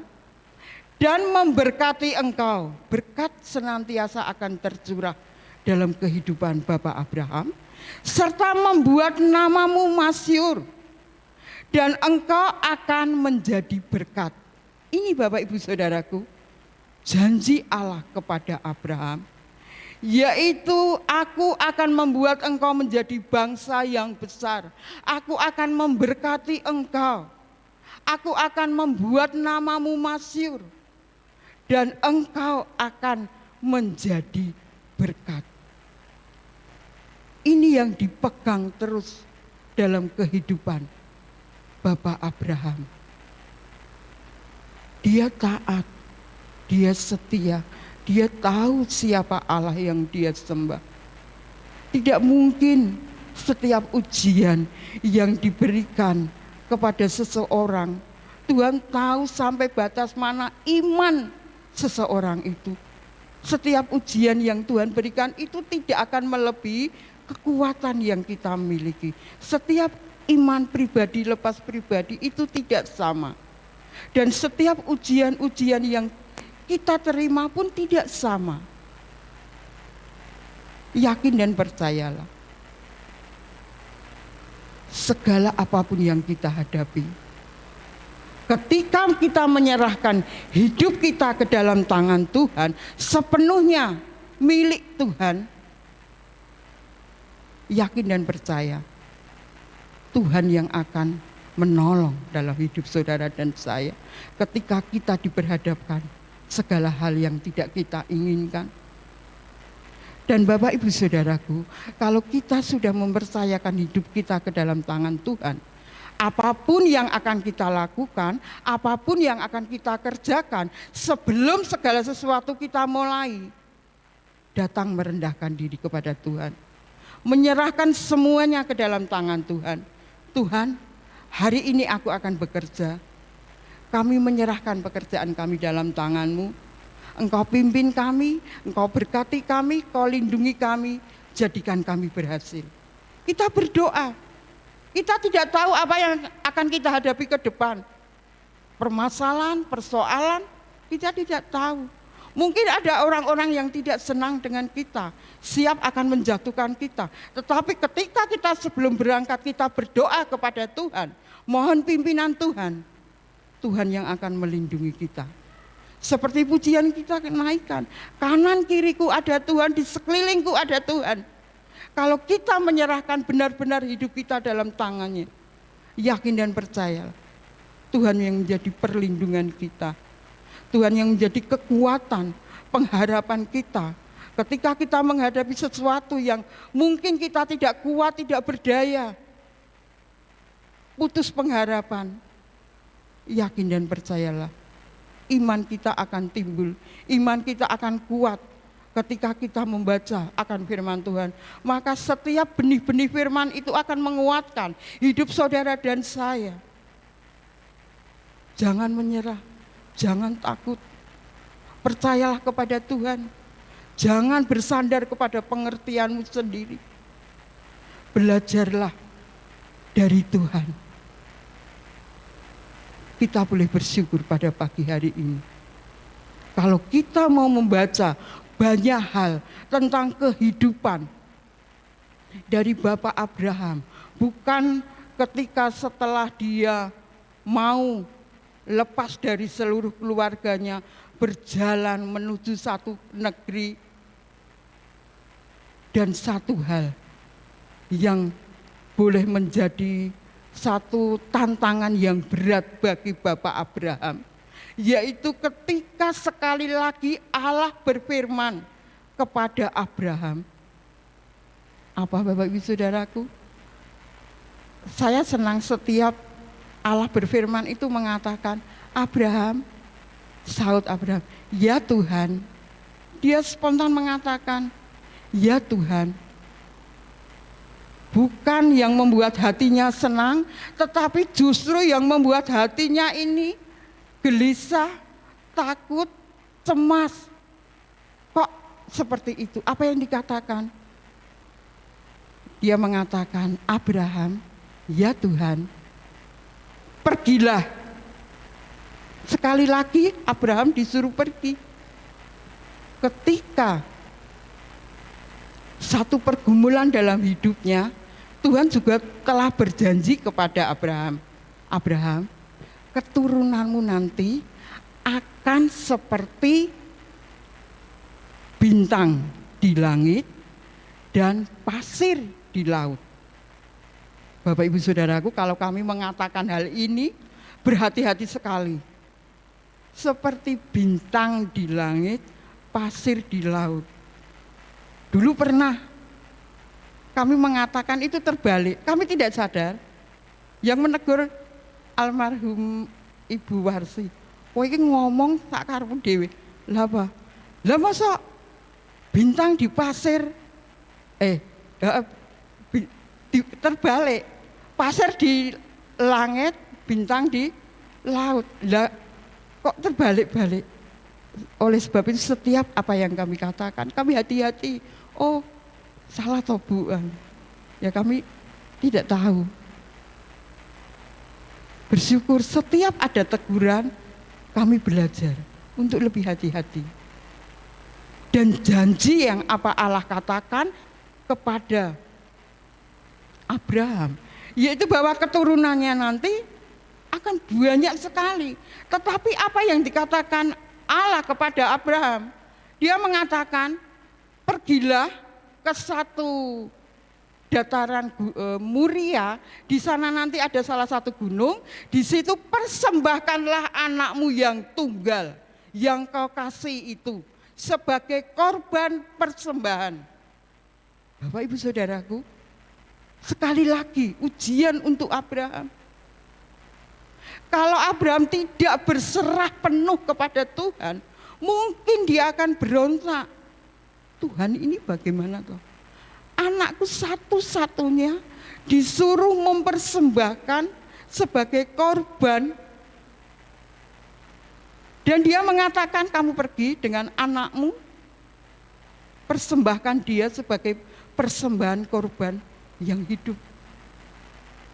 dan memberkati engkau. Berkat senantiasa akan tercurah dalam kehidupan Bapak Abraham, serta membuat namamu masyhur. Dan engkau akan menjadi berkat. Ini Bapak Ibu Saudaraku, janji Allah kepada Abraham, yaitu aku akan membuat engkau menjadi bangsa yang besar. Aku akan memberkati engkau. Aku akan membuat namamu masyhur. Dan engkau akan menjadi berkat. Ini yang dipegang terus dalam kehidupan Bapak Abraham. Dia taat, dia setia, Dia tahu siapa Allah yang dia sembah. Tidak mungkin setiap ujian yang diberikan kepada seseorang, Tuhan tahu sampai batas mana iman seseorang itu. Setiap ujian yang Tuhan berikan itu tidak akan melebihi kekuatan yang kita miliki. Setiap iman pribadi lepas pribadi itu tidak sama. Dan setiap ujian-ujian yang kita terima pun tidak sama. Yakin dan percayalah. Segala apapun yang kita hadapi, ketika kita menyerahkan hidup kita ke dalam tangan Tuhan, sepenuhnya milik Tuhan, yakin dan percaya, Tuhan yang akan menolong dalam hidup saudara dan saya ketika kita diperhadapkan segala hal yang tidak kita inginkan. Dan Bapak Ibu Saudaraku, kalau kita sudah mempercayakan hidup kita ke dalam tangan Tuhan, apapun yang akan kita lakukan, apapun yang akan kita kerjakan, sebelum segala sesuatu kita mulai, datang merendahkan diri kepada Tuhan. Menyerahkan semuanya ke dalam tangan Tuhan. Tuhan, hari ini aku akan bekerja. Kami menyerahkan pekerjaan kami dalam tangan-Mu. Engkau pimpin kami, Engkau berkati kami, Engkau lindungi kami, jadikan kami berhasil. Kita berdoa. Kita tidak tahu apa yang akan kita hadapi ke depan. Permasalahan, persoalan, kita tidak tahu. Mungkin ada orang-orang yang tidak senang dengan kita, siap akan menjatuhkan kita. Tetapi ketika kita sebelum berangkat kita berdoa kepada Tuhan, mohon pimpinan Tuhan, Tuhan yang akan melindungi kita. Seperti pujian kita naikkan, kanan kiriku ada Tuhan, di sekelilingku ada Tuhan. Kalau kita menyerahkan benar-benar hidup kita dalam tangannya, yakin dan percaya, Tuhan yang menjadi perlindungan kita. Tuhan yang menjadi kekuatan, pengharapan kita. Ketika kita menghadapi sesuatu yang mungkin kita tidak kuat, tidak berdaya, putus pengharapan, yakin dan percayalah, iman kita akan timbul, iman kita akan kuat ketika kita membaca akan firman Tuhan. Maka setiap benih-benih firman itu akan menguatkan hidup saudara dan saya. Jangan menyerah, jangan takut, percayalah kepada Tuhan. Jangan bersandar kepada pengertianmu sendiri. Belajarlah dari Tuhan. Kita boleh bersyukur pada pagi hari ini. Kalau kita mau membaca banyak hal tentang kehidupan dari Bapak Abraham, bukan ketika setelah dia mau lepas dari seluruh keluarganya, berjalan menuju satu negeri, dan satu hal yang boleh menjadi satu tantangan yang berat bagi Bapak Abraham, yaitu ketika sekali lagi Allah berfirman kepada Abraham. Apa Bapak Ibu Saudaraku? Saya senang setiap Allah berfirman itu mengatakan, Abraham, sahut Abraham, ya Tuhan. Dia spontan mengatakan, ya Tuhan. Bukan yang membuat hatinya senang, tetapi justru yang membuat hatinya ini gelisah, takut, cemas. Kok seperti itu? Apa yang dikatakan? Dia mengatakan, Abraham, ya Tuhan, pergilah. Sekali lagi Abraham disuruh pergi. Ketika satu pergumulan dalam hidupnya, Tuhan juga telah berjanji kepada Abraham, Abraham, keturunanmu nanti akan seperti bintang di langit dan pasir di laut. Bapak Ibu Saudaraku, kalau kami mengatakan hal ini, berhati-hati sekali. Seperti bintang di langit, pasir di laut. Dulu pernah kami mengatakan itu terbalik, kami tidak sadar. Yang menegur almarhum Ibu Warsi, kowe iki ngomong tak karepmu dhewe. Lah apa? Lah masa bintang di pasir, terbalik, pasir di langit, bintang di laut. Lah kok terbalik-balik? Oleh sebab itu setiap apa yang kami katakan, kami hati-hati. Oh, salah toh Bu? Ya kami tidak tahu. Bersyukur setiap ada teguran, kami belajar untuk lebih hati-hati. Dan janji yang apa Allah katakan kepada Abraham, yaitu bahwa keturunannya nanti akan banyak sekali. Tetapi apa yang dikatakan Allah kepada Abraham, dia mengatakan, pergilah ke satu dataran Muria, di sana nanti ada salah satu gunung, di situ persembahkanlah anakmu yang tunggal, yang kau kasih itu, sebagai korban persembahan. Bapak Ibu Saudaraku, sekali lagi ujian untuk Abraham. Kalau Abraham tidak berserah penuh kepada Tuhan, mungkin dia akan berontak. Tuhan, ini bagaimana toh? Anakku satu-satunya disuruh mempersembahkan sebagai korban. Dan dia mengatakan, kamu pergi dengan anakmu, persembahkan dia sebagai persembahan korban yang hidup.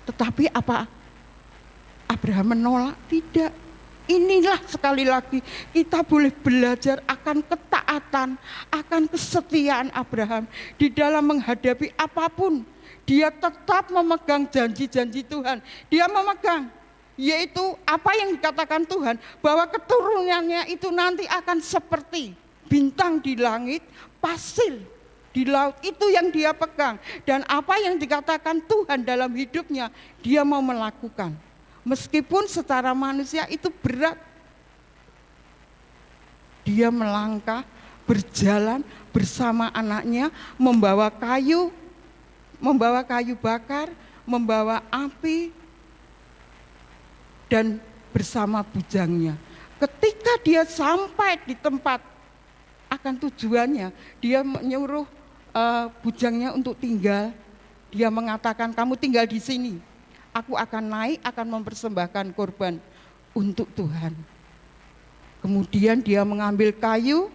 Tetapi apa? Abraham menolak, tidak. Inilah sekali lagi kita boleh belajar akan ketaatan, akan kesetiaan Abraham. Di dalam menghadapi apapun, dia tetap memegang janji-janji Tuhan. Dia memegang, yaitu apa yang dikatakan Tuhan, bahwa keturunannya itu nanti akan seperti bintang di langit, pasir di laut. Itu yang dia pegang. Dan apa yang dikatakan Tuhan dalam hidupnya, dia mau melakukan. Meskipun secara manusia itu berat, dia melangkah, berjalan bersama anaknya, membawa kayu bakar, membawa api, dan bersama bujangnya. Ketika dia sampai di tempat akan tujuannya, dia menyuruh bujangnya untuk tinggal. Dia mengatakan, kamu tinggal di sini. Aku akan naik, akan mempersembahkan korban untuk Tuhan. Kemudian dia mengambil kayu,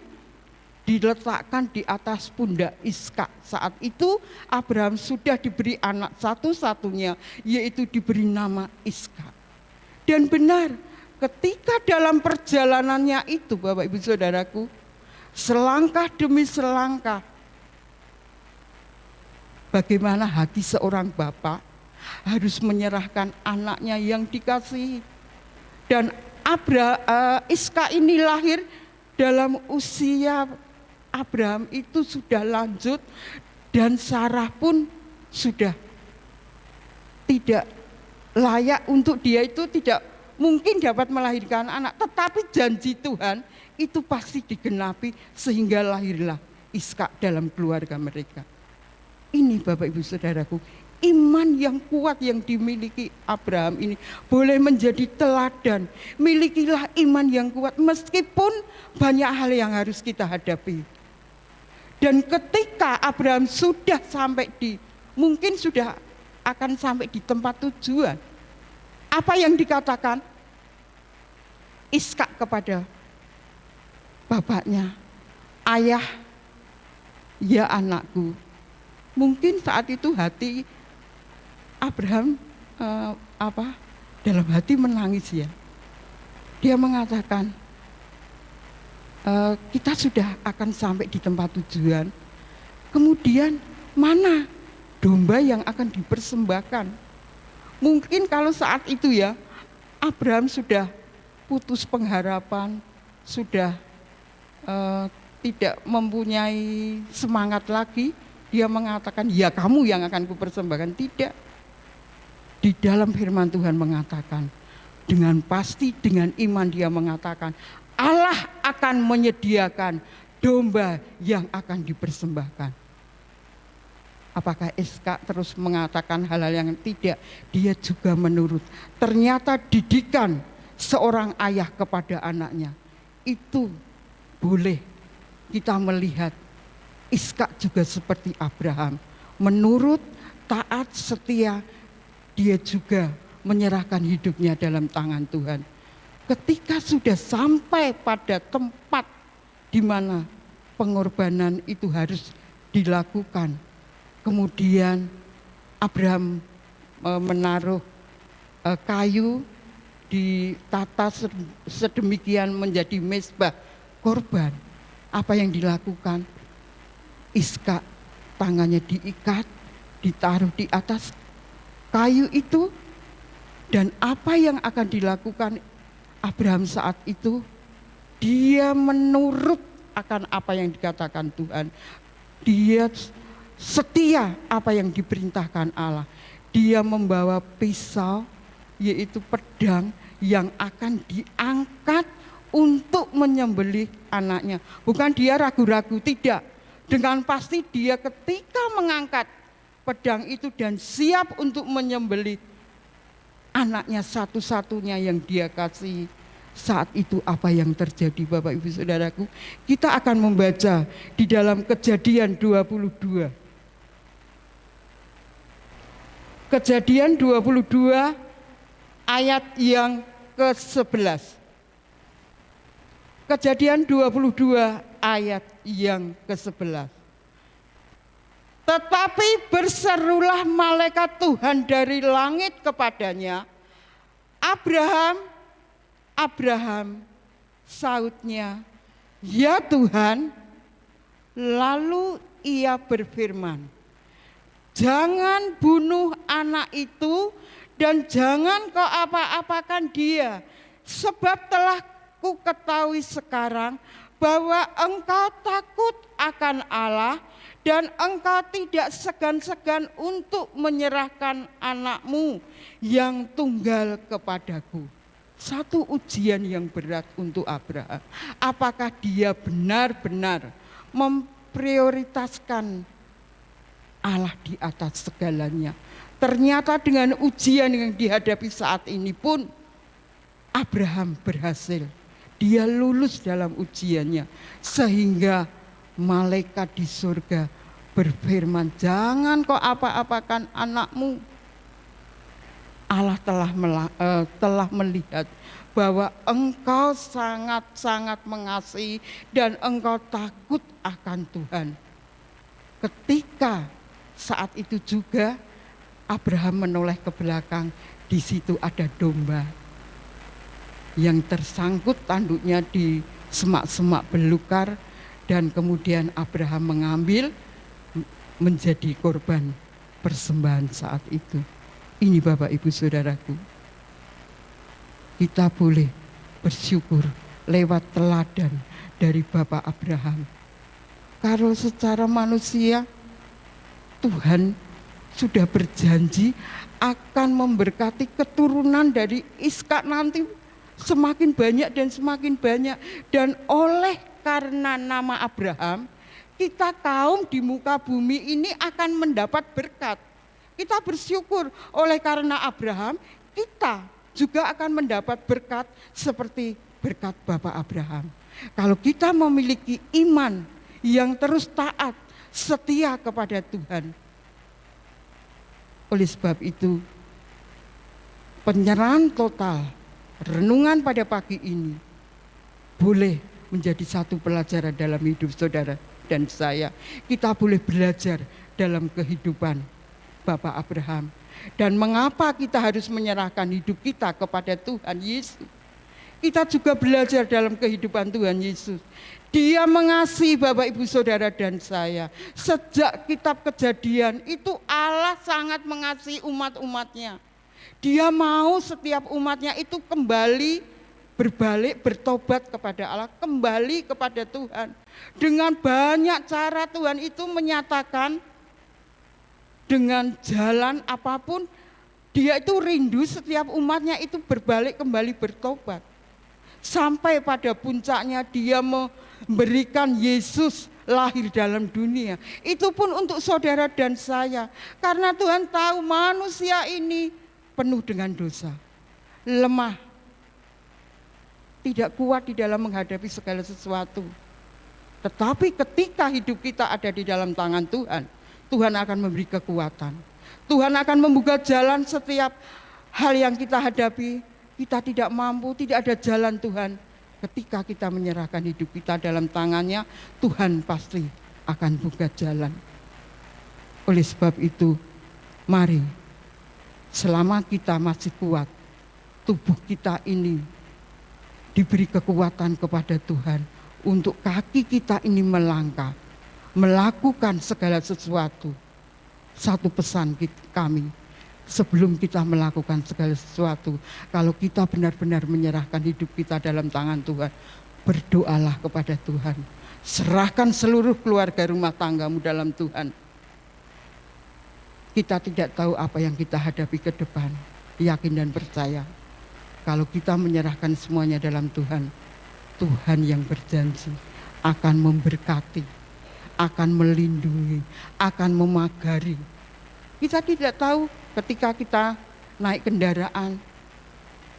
diletakkan di atas pundak Ishak. Saat itu Abraham sudah diberi anak satu-satunya, yaitu diberi nama Ishak. Dan benar, ketika dalam perjalanannya itu, Bapak Ibu Saudaraku, selangkah demi selangkah, bagaimana hati seorang bapak harus menyerahkan anaknya yang dikasihi. Dan Ishak ini lahir dalam usia Abraham itu sudah lanjut, dan Sarah pun sudah tidak layak untuk dia, itu tidak mungkin dapat melahirkan anak. Tetapi janji Tuhan itu pasti digenapi sehingga lahirlah Ishak dalam keluarga mereka. Ini Bapak Ibu Saudaraku, iman yang kuat yang dimiliki Abraham ini boleh menjadi teladan. Milikilah iman yang kuat meskipun banyak hal yang harus kita hadapi. Dan ketika Abraham sudah sampai mungkin sudah akan sampai di tempat tujuan, apa yang dikatakan Ishak kepada bapaknya? Ayah, ya anakku. Mungkin saat itu hati Abraham dalam hati menangis ya. Dia mengatakan, kita sudah akan sampai di tempat tujuan. Kemudian mana domba yang akan dipersembahkan? Mungkin kalau saat itu ya, Abraham sudah putus pengharapan, sudah tidak mempunyai semangat lagi. Dia mengatakan, ya kamu yang akan kupersembahkan. Tidak. Di dalam firman Tuhan mengatakan, dengan pasti, dengan iman dia mengatakan, Allah akan menyediakan domba yang akan dipersembahkan. Apakah Ishak terus mengatakan hal-hal yang tidak? Dia juga menurut. Ternyata didikan seorang ayah kepada anaknya itu boleh kita melihat Ishak juga seperti Abraham. Menurut, taat, setia, dia juga menyerahkan hidupnya dalam tangan Tuhan. Ketika sudah sampai pada tempat di mana pengorbanan itu harus dilakukan, kemudian Abraham menaruh kayu, ditata sedemikian menjadi mezbah korban. Apa yang dilakukan? Ishak tangannya diikat, ditaruh di atas kayu itu, dan apa yang akan dilakukan Abraham saat itu? Dia menurut akan apa yang dikatakan Tuhan. Dia setia apa yang diperintahkan Allah. Dia membawa pisau, yaitu pedang yang akan diangkat untuk menyembelih anaknya. Bukan dia ragu-ragu, tidak. Dengan pasti dia ketika mengangkat pedang itu dan siap untuk menyembelih anaknya satu-satunya yang dia kasih. Saat itu apa yang terjadi Bapak Ibu Saudaraku? Kita akan membaca di dalam Kejadian 22. Kejadian 22 ayat yang ke-11. Kejadian 22 ayat yang ke-11. Tetapi berserulah malaikat Tuhan dari langit kepadanya, Abraham, Abraham, sautnya, ya Tuhan. Lalu ia berfirman, jangan bunuh anak itu dan jangan kau apa-apakan dia, sebab telah ku ketahui sekarang bahwa engkau takut akan Allah dan engkau tidak segan-segan untuk menyerahkan anakmu yang tunggal kepadaku. Satu ujian yang berat untuk Abraham. Apakah dia benar-benar memprioritaskan Allah di atas segalanya? Ternyata dengan ujian yang dihadapi saat ini pun Abraham berhasil. Dia lulus dalam ujiannya, sehingga malaikat di surga berfirman, jangan kau apa-apakan anakmu. Allah telah melihat bahwa engkau sangat-sangat mengasihi dan engkau takut akan Tuhan. Ketika saat itu juga Abraham menoleh ke belakang, di situ ada domba yang tersangkut tanduknya di semak-semak belukar, dan kemudian Abraham mengambil menjadi korban persembahan saat itu. Ini Bapak Ibu Saudaraku, kita boleh bersyukur lewat teladan dari Bapak Abraham. Kalau secara manusia Tuhan sudah berjanji akan memberkati keturunan dari Ishak nanti semakin banyak dan semakin banyak. Dan oleh karena nama Abraham, kita kaum di muka bumi ini akan mendapat berkat. Kita bersyukur oleh karena Abraham, kita juga akan mendapat berkat seperti berkat Bapak Abraham. Kalau kita memiliki iman yang terus taat, setia kepada Tuhan. Oleh sebab itu, penyerahan total, renungan pada pagi ini boleh menjadi satu pelajaran dalam hidup saudara dan saya. Kita boleh belajar dalam kehidupan Bapak Abraham. Dan mengapa kita harus menyerahkan hidup kita kepada Tuhan Yesus? Kita juga belajar dalam kehidupan Tuhan Yesus. Dia mengasihi Bapak Ibu Saudara dan saya. Sejak kitab Kejadian itu Allah sangat mengasihi umat-umatnya. Dia mau setiap umatnya itu kembali berbalik, bertobat kepada Allah, kembali kepada Tuhan. Dengan banyak cara Tuhan itu menyatakan dengan jalan apapun, dia itu rindu setiap umatnya itu berbalik kembali bertobat. Sampai pada puncaknya dia memberikan Yesus lahir dalam dunia. Itu pun untuk saudara dan saya. Karena Tuhan tahu manusia ini penuh dengan dosa, lemah, tidak kuat di dalam menghadapi segala sesuatu. Tetapi ketika hidup kita ada di dalam tangan Tuhan, Tuhan akan memberi kekuatan. Tuhan akan membuka jalan setiap hal yang kita hadapi. Kita tidak mampu, tidak ada jalan Tuhan. Ketika kita menyerahkan hidup kita dalam tangannya, Tuhan pasti akan buka jalan. Oleh sebab itu, mari selama kita masih kuat, tubuh kita ini diberi kekuatan kepada Tuhan untuk kaki kita ini melangkah, melakukan segala sesuatu. Satu pesan kami, sebelum kita melakukan segala sesuatu, kalau kita benar-benar menyerahkan hidup kita dalam tangan Tuhan, berdoalah kepada Tuhan. Serahkan seluruh keluarga rumah tanggamu dalam Tuhan. Kita tidak tahu apa yang kita hadapi ke depan. Yakin dan percaya, kalau kita menyerahkan semuanya dalam Tuhan, Tuhan yang berjanji akan memberkati, akan melindungi, akan memagari. Kita tidak tahu ketika kita naik kendaraan,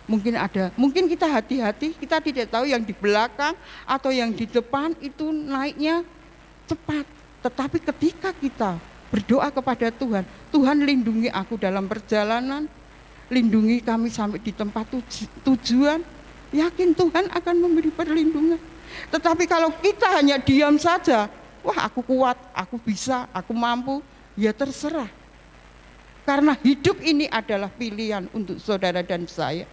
mungkin kita hati-hati, kita tidak tahu yang di belakang atau yang di depan itu naiknya cepat. Tetapi ketika kita berdoa kepada Tuhan, Tuhan lindungi aku dalam perjalanan, lindungi kami sampai di tempat tujuan, yakin Tuhan akan memberi perlindungan. Tetapi kalau kita hanya diam saja, wah aku kuat, aku bisa, aku mampu, ya terserah. Karena hidup ini adalah pilihan untuk saudara dan saya.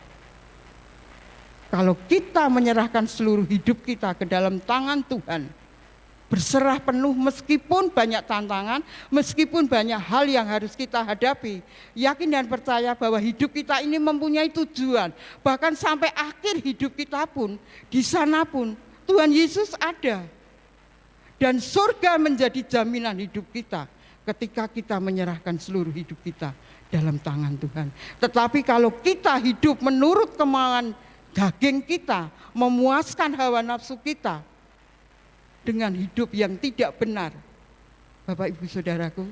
Kalau kita menyerahkan seluruh hidup kita ke dalam tangan Tuhan, berserah penuh meskipun banyak tantangan, meskipun banyak hal yang harus kita hadapi, yakin dan percaya bahwa hidup kita ini mempunyai tujuan. Bahkan sampai akhir hidup kita pun, di sana pun Tuhan Yesus ada. Dan surga menjadi jaminan hidup kita ketika kita menyerahkan seluruh hidup kita dalam tangan Tuhan. Tetapi kalau kita hidup menurut kemauan daging kita, memuaskan hawa nafsu kita dengan hidup yang tidak benar, Bapak Ibu Saudaraku,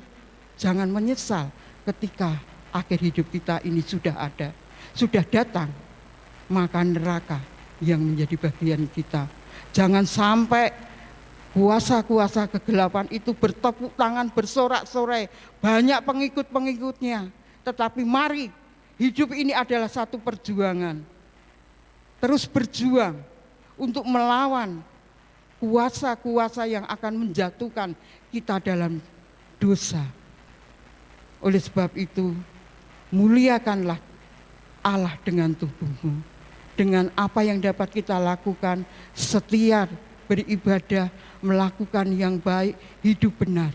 jangan menyesal ketika akhir hidup kita ini sudah ada, sudah datang, maka neraka yang menjadi bagian kita. Jangan sampai kuasa-kuasa kegelapan itu bertepuk tangan, bersorak-sorai, banyak pengikut-pengikutnya. Tetapi mari, hidup ini adalah satu perjuangan. Terus berjuang untuk melawan kuasa-kuasa yang akan menjatuhkan kita dalam dosa. Oleh sebab itu, muliakanlah Allah dengan tubuhmu. Dengan apa yang dapat kita lakukan, setia beribadah, melakukan yang baik, hidup benar,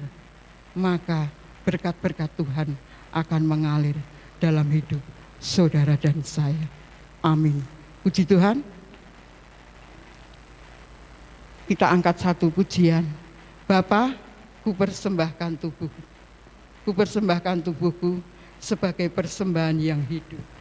maka berkat-berkat Tuhan akan mengalir dalam hidup saudara dan saya. Amin. Puji Tuhan. Kita angkat satu pujian. Bapa, ku persembahkan tubuhku. Ku persembahkan tubuhku sebagai persembahan yang hidup.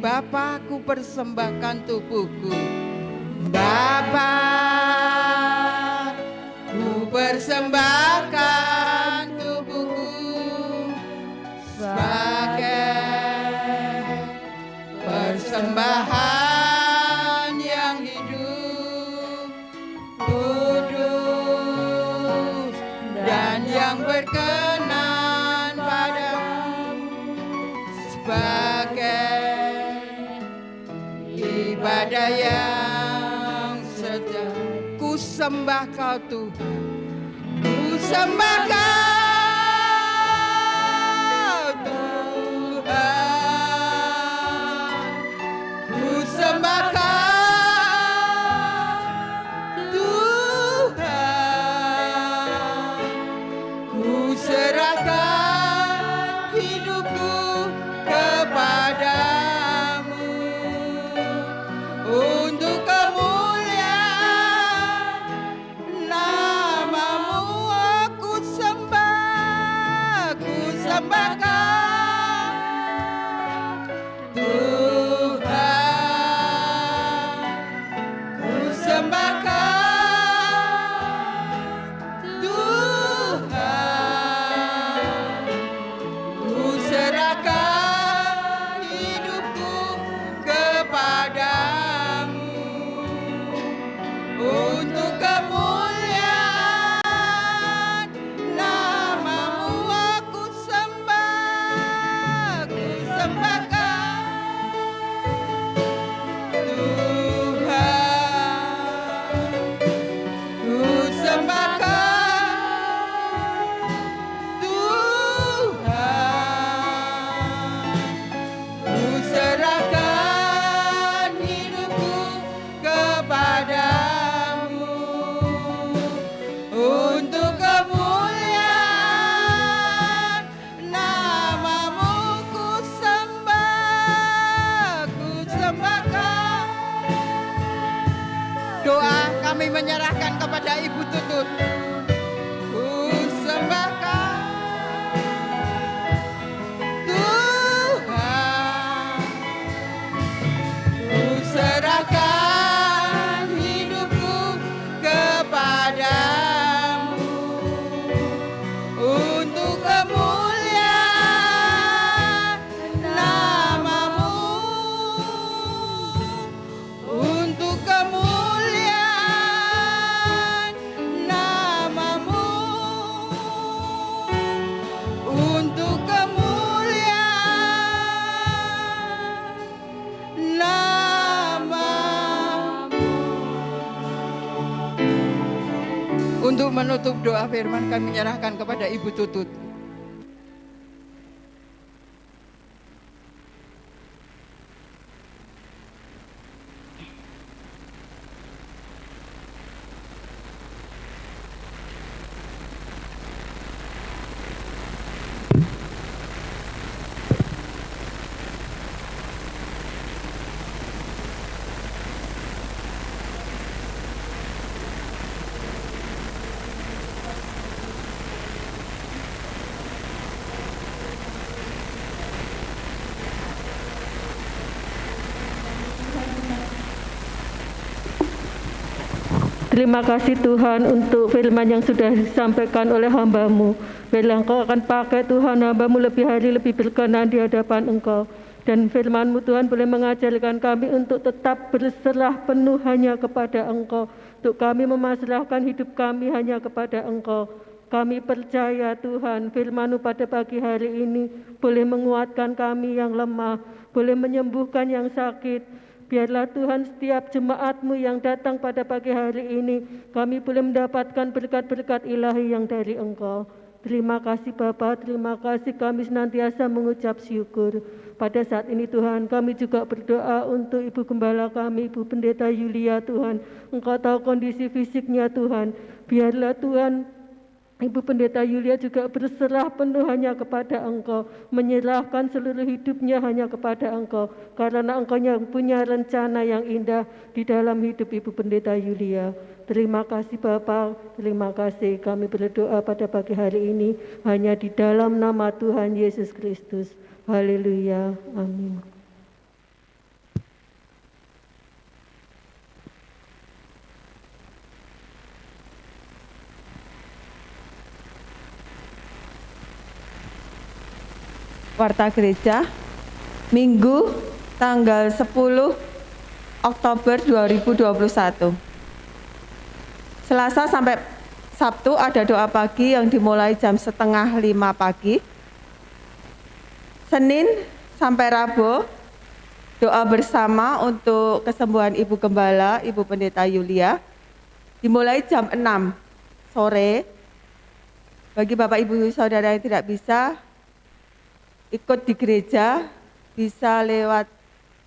Bapa, ku persembahkan tubuhku. Bapa, ku persembahkan tubuhku sebagai persembahan yang hidup, kudus dan yang berkenan tiada yang sejati. Ku sembah Kau Tuhan, ku sembah Kau Tuhan, ku sembah Kau Tuhan, ku serahkan hidupku kepadamu untuk kemuliaan namamu. Aku sembah Kau Tuhan, ku sembah Kau Tuhan, ku serahkan hidupku kepadamu untuk kemuliaan namamu. Aku sembah Kau Tuhan, ku sembah Kau Tuhan, ku serahkan hidupku kepadamu untuk kemuliaan namamu. Ku sembah Kau. Doa kami menyerahkan kepada Ibu Tutut. Ku sembah Kau Tuhan, ku serahkan hidupku kepadamu untuk kemuliaan namamu, untuk kemuliaan namamu, untuk kemuliaan namamu. Untuk menutup doa firman, kami menyerahkan kepada Ibu Tutut. Terima kasih Tuhan untuk firman yang sudah disampaikan oleh hamba-Mu. Bila Engkau akan pakai Tuhan hamba-Mu lebih hari lebih berkenan di hadapan Engkau. Dan firman-Mu Tuhan boleh mengajarkan kami untuk tetap berserah penuh hanya kepada Engkau. Untuk kami memasrahkan hidup kami hanya kepada Engkau. Kami percaya Tuhan firman-Mu pada pagi hari ini boleh menguatkan kami yang lemah, boleh menyembuhkan yang sakit. Biarlah Tuhan setiap jemaat-Mu yang datang pada pagi hari ini, kami boleh mendapatkan berkat-berkat ilahi yang dari Engkau. Terima kasih Bapa, terima kasih, kami senantiasa mengucap syukur. Pada saat ini Tuhan, kami juga berdoa untuk Ibu Gembala kami, Ibu Pendeta Yulia Tuhan. Engkau tahu kondisi fisiknya Tuhan. Biarlah Tuhan, Ibu Pendeta Yulia juga berserah penuh hanya kepada Engkau, menyerahkan seluruh hidupnya hanya kepada Engkau, karena Engkau yang punya rencana yang indah di dalam hidup Ibu Pendeta Yulia. Terima kasih Bapa, terima kasih. Kami berdoa pada pagi hari ini hanya di dalam nama Tuhan Yesus Kristus. Haleluya, amin. Warta Gereja, Minggu tanggal 10 Oktober 2021. Selasa sampai Sabtu ada doa pagi yang dimulai jam 4:30 pagi. Senin sampai Rabu Doa bersama untuk kesembuhan Ibu Gembala, Ibu Pendeta Yulia, dimulai jam 6 sore. Bagi Bapak Ibu Saudara yang tidak bisa ikut di gereja, bisa lewat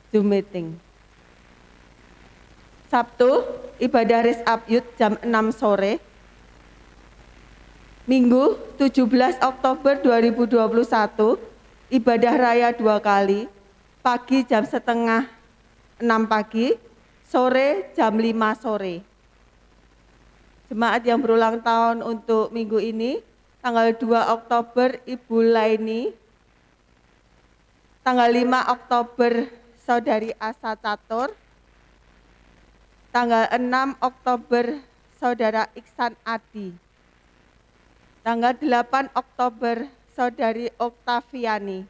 Zoom meeting. Sabtu, ibadah Raise Up Youth jam 6 sore. Minggu 17 Oktober 2021, ibadah raya 2 kali, pagi jam setengah 6 pagi, sore jam 5 sore. Jemaat yang berulang tahun untuk minggu ini, tanggal 2 Oktober Ibu Laini, tanggal 5 Oktober Saudari Asa Catur, tanggal 6 Oktober Saudara Iksan Adi, tanggal 8 Oktober Saudari Oktaviani,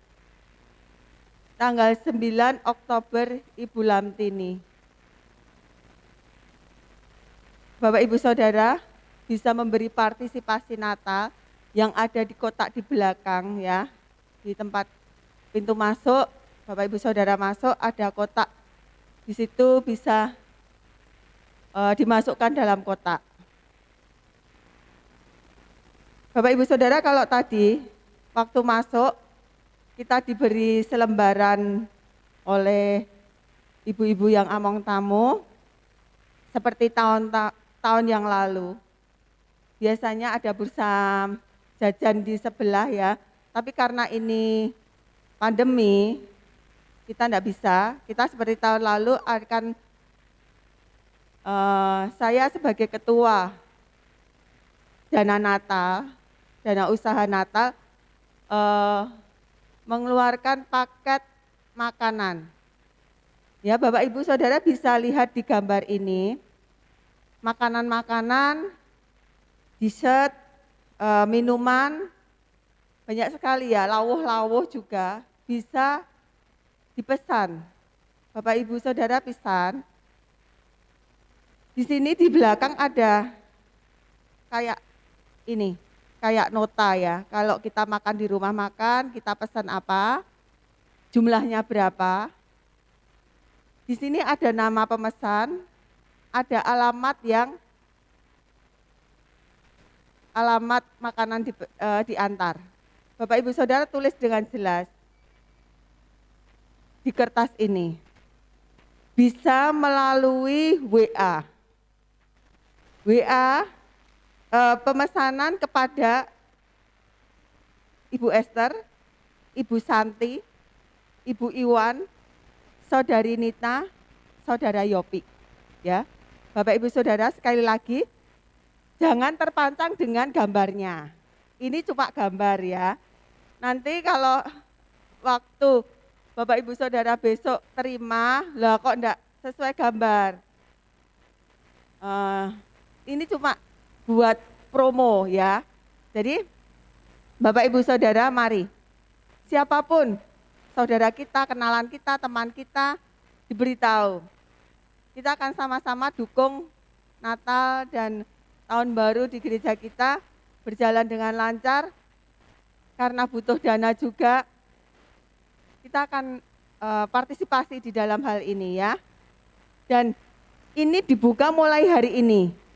tanggal 9 Oktober Ibu Lamtini. Bapak Ibu Saudara bisa memberi partisipasi Natal yang ada di kotak di belakang ya, di tempat pintu masuk. Bapak Ibu Saudara masuk ada kotak, di situ bisa dimasukkan dalam kotak. Bapak Ibu Saudara, kalau tadi waktu masuk kita diberi selembaran oleh ibu-ibu yang among tamu seperti tahun yang lalu. Biasanya ada bursa jajan di sebelah ya, tapi karena ini pandemi kita tidak bisa. Kita seperti tahun lalu akan saya sebagai ketua dana Natal, dana usaha Natal, mengeluarkan paket makanan. Ya, Bapak Ibu Saudara bisa lihat di gambar ini, makanan-makanan, dessert, minuman, banyak sekali ya, lawuh-lawuh juga bisa dipesan. Bapak Ibu Saudara pesan. Di sini di belakang ada kayak ini, kayak nota ya. Kalau kita makan di rumah makan, kita pesan apa, jumlahnya berapa. Di sini ada nama pemesan, ada alamat makanan diantar. Bapak Ibu Saudara tulis dengan jelas di kertas ini. Bisa melalui WA. Pemesanan kepada Ibu Esther, Ibu Santi, Ibu Iwan, Saudari Nita, Saudara Yopi. Ya, Bapak Ibu Saudara sekali lagi, jangan terpancang dengan gambarnya. Ini cuma gambar ya. Nanti kalau waktu Bapak Ibu Saudara besok terima, lah kok enggak sesuai gambar. Ini cuma buat promo ya. Jadi Bapak Ibu Saudara mari, siapapun saudara kita, kenalan kita, teman kita, diberitahu. Kita akan sama-sama dukung Natal dan Tahun Baru di gereja kita berjalan dengan lancar. Karena butuh dana juga, kita akan partisipasi di dalam hal ini ya. Dan ini dibuka mulai hari ini.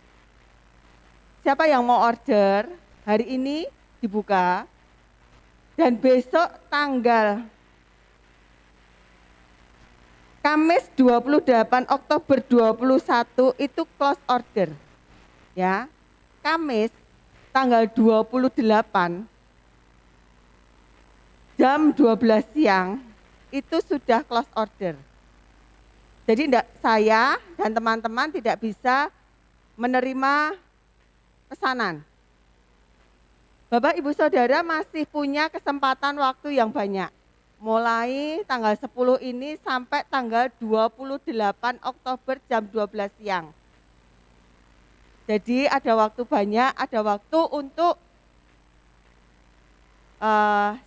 Siapa yang mau order, hari ini dibuka. Dan besok tanggal Kamis 28 Oktober 21 itu close order. Ya. Kamis tanggal 28 jam 12 siang itu sudah close order. Jadi saya dan teman-teman tidak bisa menerima pesanan. Bapak Ibu Saudara masih punya kesempatan waktu yang banyak. Mulai tanggal 10 ini sampai tanggal 28 Oktober jam 12 siang. Jadi ada waktu banyak, ada waktu untuk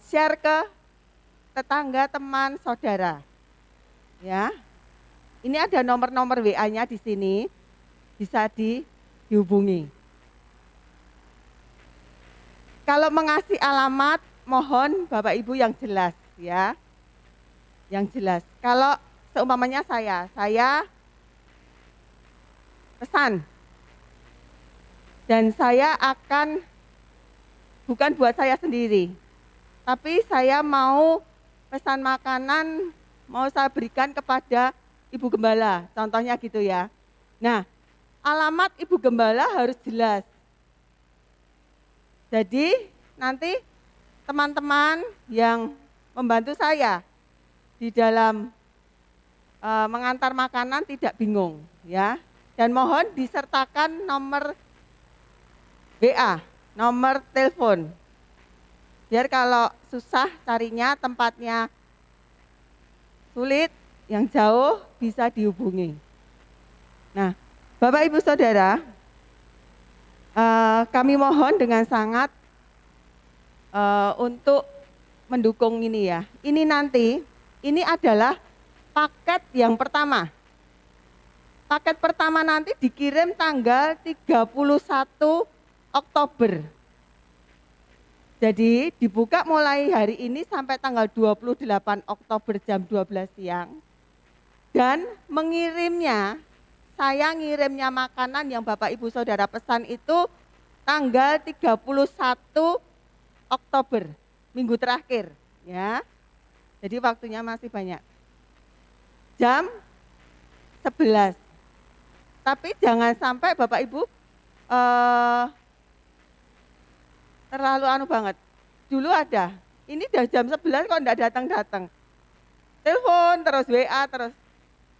share ke tetangga, teman, saudara. Ya. Ini ada nomor-nomor WA-nya di sini, bisa dihubungi. Kalau mengasih alamat, mohon Bapak Ibu yang jelas ya. Yang jelas. Kalau seumpamanya saya pesan. Dan saya akan, bukan buat saya sendiri, tapi saya mau pesan makanan, mau saya berikan kepada Ibu Gembala, contohnya gitu ya. Nah, alamat Ibu Gembala harus jelas. Jadi nanti teman-teman yang membantu saya di dalam mengantar makanan tidak bingung ya. Dan mohon disertakan nomor WA, nomor telepon. Biar kalau susah carinya, tempatnya sulit, yang jauh bisa dihubungi. Nah, Bapak Ibu Saudara, kami mohon dengan sangat untuk mendukung ini ya. Ini nanti, ini adalah paket yang pertama. Paket pertama nanti dikirim tanggal 31 Oktober. Jadi dibuka mulai hari ini sampai tanggal 28 Oktober jam 12 siang. Dan mengirimnya, saya ngirimnya makanan yang Bapak Ibu Saudara pesan itu tanggal 31 Oktober, minggu terakhir ya. Jadi waktunya masih banyak. Jam 11. Tapi jangan sampai Bapak Ibu terlalu banget. Dulu ada, ini udah jam 11 kok enggak datang-datang. Telepon terus, WA terus.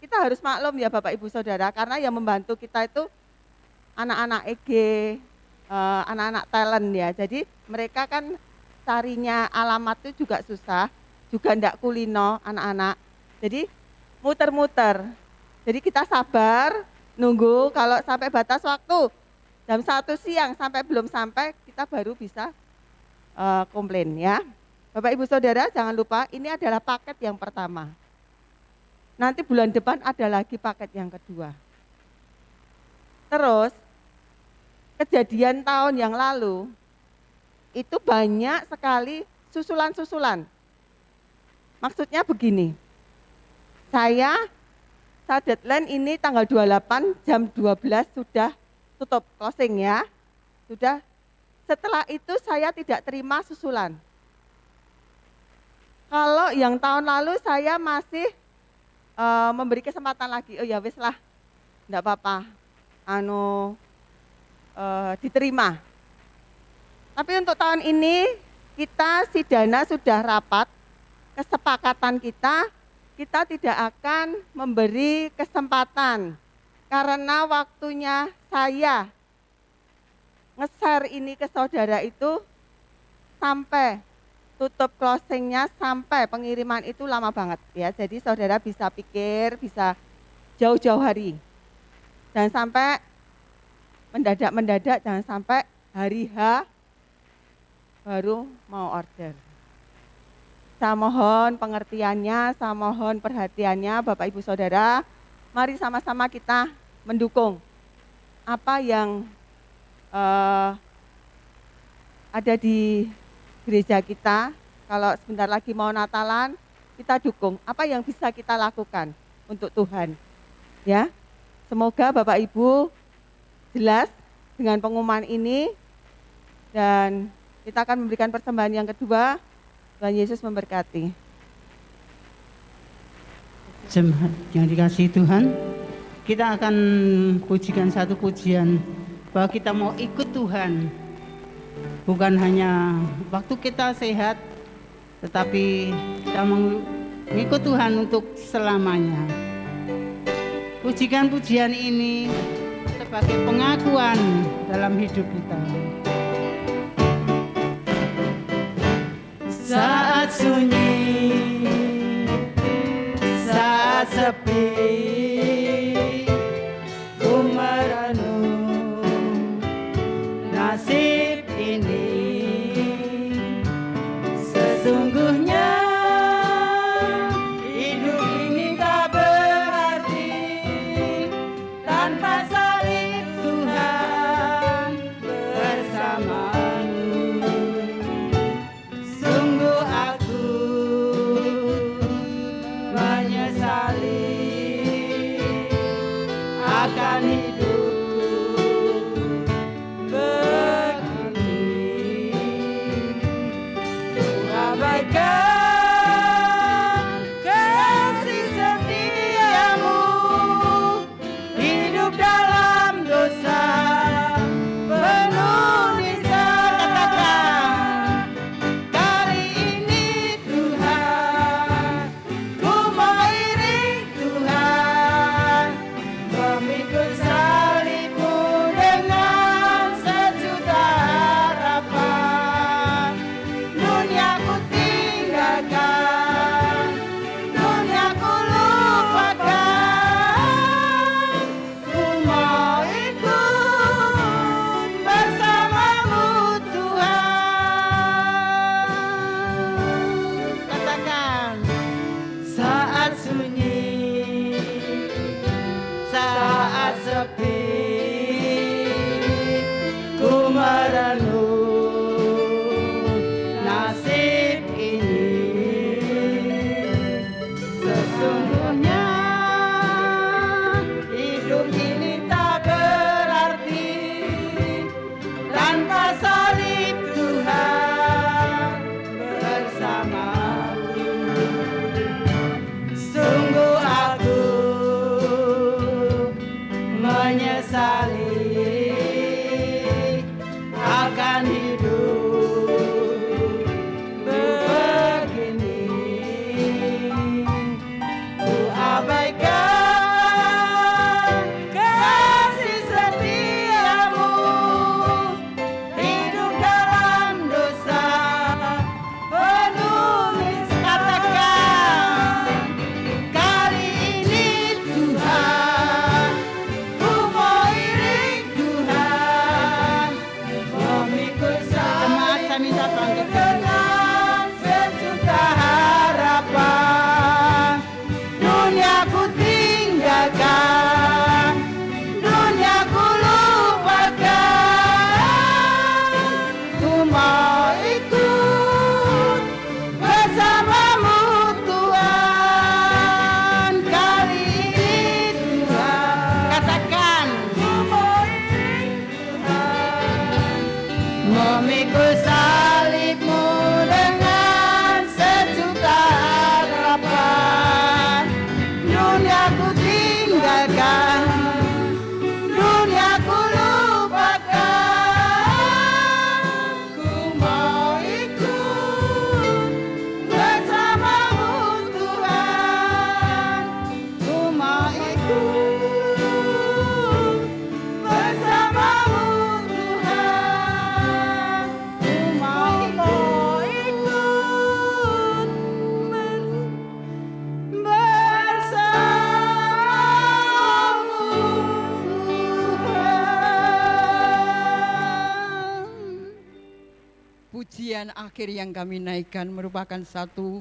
Kita harus maklum ya Bapak Ibu Saudara, karena yang membantu kita itu anak-anak EG, anak-anak talent ya. Jadi mereka kan carinya alamat itu juga susah, juga enggak kulino anak-anak. Jadi muter-muter. Jadi kita sabar, nunggu kalau sampai batas waktu. Jam 1 siang sampai belum sampai, kita baru bisa komplain ya. Bapak Ibu Saudara jangan lupa ini adalah paket yang pertama. Nanti bulan depan ada lagi paket yang kedua. Terus kejadian tahun yang lalu itu banyak sekali susulan-susulan. Maksudnya begini, saya deadline ini tanggal 28 jam 12 sudah tutup closing ya. Sudah. Setelah itu saya tidak terima susulan. Kalau yang tahun lalu saya masih memberi kesempatan lagi. Oh ya wis lah. Enggak apa-apa. Diterima. Tapi untuk tahun ini kita sidana sudah rapat kesepakatan kita tidak akan memberi kesempatan karena waktunya saya nge-share ini ke saudara itu sampai tutup closingnya, sampai pengiriman itu lama banget ya. Jadi saudara bisa pikir, bisa jauh-jauh hari. Jangan sampai mendadak, jangan sampai hari H baru mau order. Saya mohon pengertiannya, saya mohon perhatiannya Bapak Ibu Saudara. Mari sama-sama kita mendukung apa yang ada di gereja kita. Kalau sebentar lagi mau Natalan, kita dukung apa yang bisa kita lakukan untuk Tuhan. Ya, semoga Bapak Ibu jelas dengan pengumuman ini dan kita akan memberikan persembahan yang kedua. Tuhan Yesus memberkati. Jemaat yang dikasihi Tuhan, kita akan pujikan satu pujian bahwa kita mau ikut Tuhan. Bukan hanya waktu kita sehat, tetapi kita mau ikut Tuhan untuk selamanya. Pujikan pujian ini sebagai pengakuan dalam hidup kita. Saat sunyi, saat sepi, ku merenung nasib ini. Sesungguhnya hidup ini tak berarti tanpa salib Tuhan bersamamu. Sungguh aku menyesali sunyi saat sepi, ku merenung nasib ini. Sesungguhnya hidup ini tak berarti tanpa salib Tuhan bersamaku. Sungguh aku menyesali akan hidup begini. Ku abaikan kasih setiamu, hidup dalam dosa penuh. Katakan kali ini Tuhan, ku mau iring Tuhan, memikul Jemaat, saya minta bangkit. dengan sejuta harapan. Dunia ku tinggalkan, dunia ku lupakan, ku mau ikut bersamamu Tuhan. Kali ini Tuhan, katakan ku mau iring Tuhan, memikul salibmu dengan sejuta harapan. Dunia ku tinggalkan, dunia ku lupakan, ku mau ikut bersamamu Tuhan, ku mau ikut bersamamu Tuhan, ku mau ikut bersamamu Tuhan. Pujian akhir yang kami naikkan merupakan satu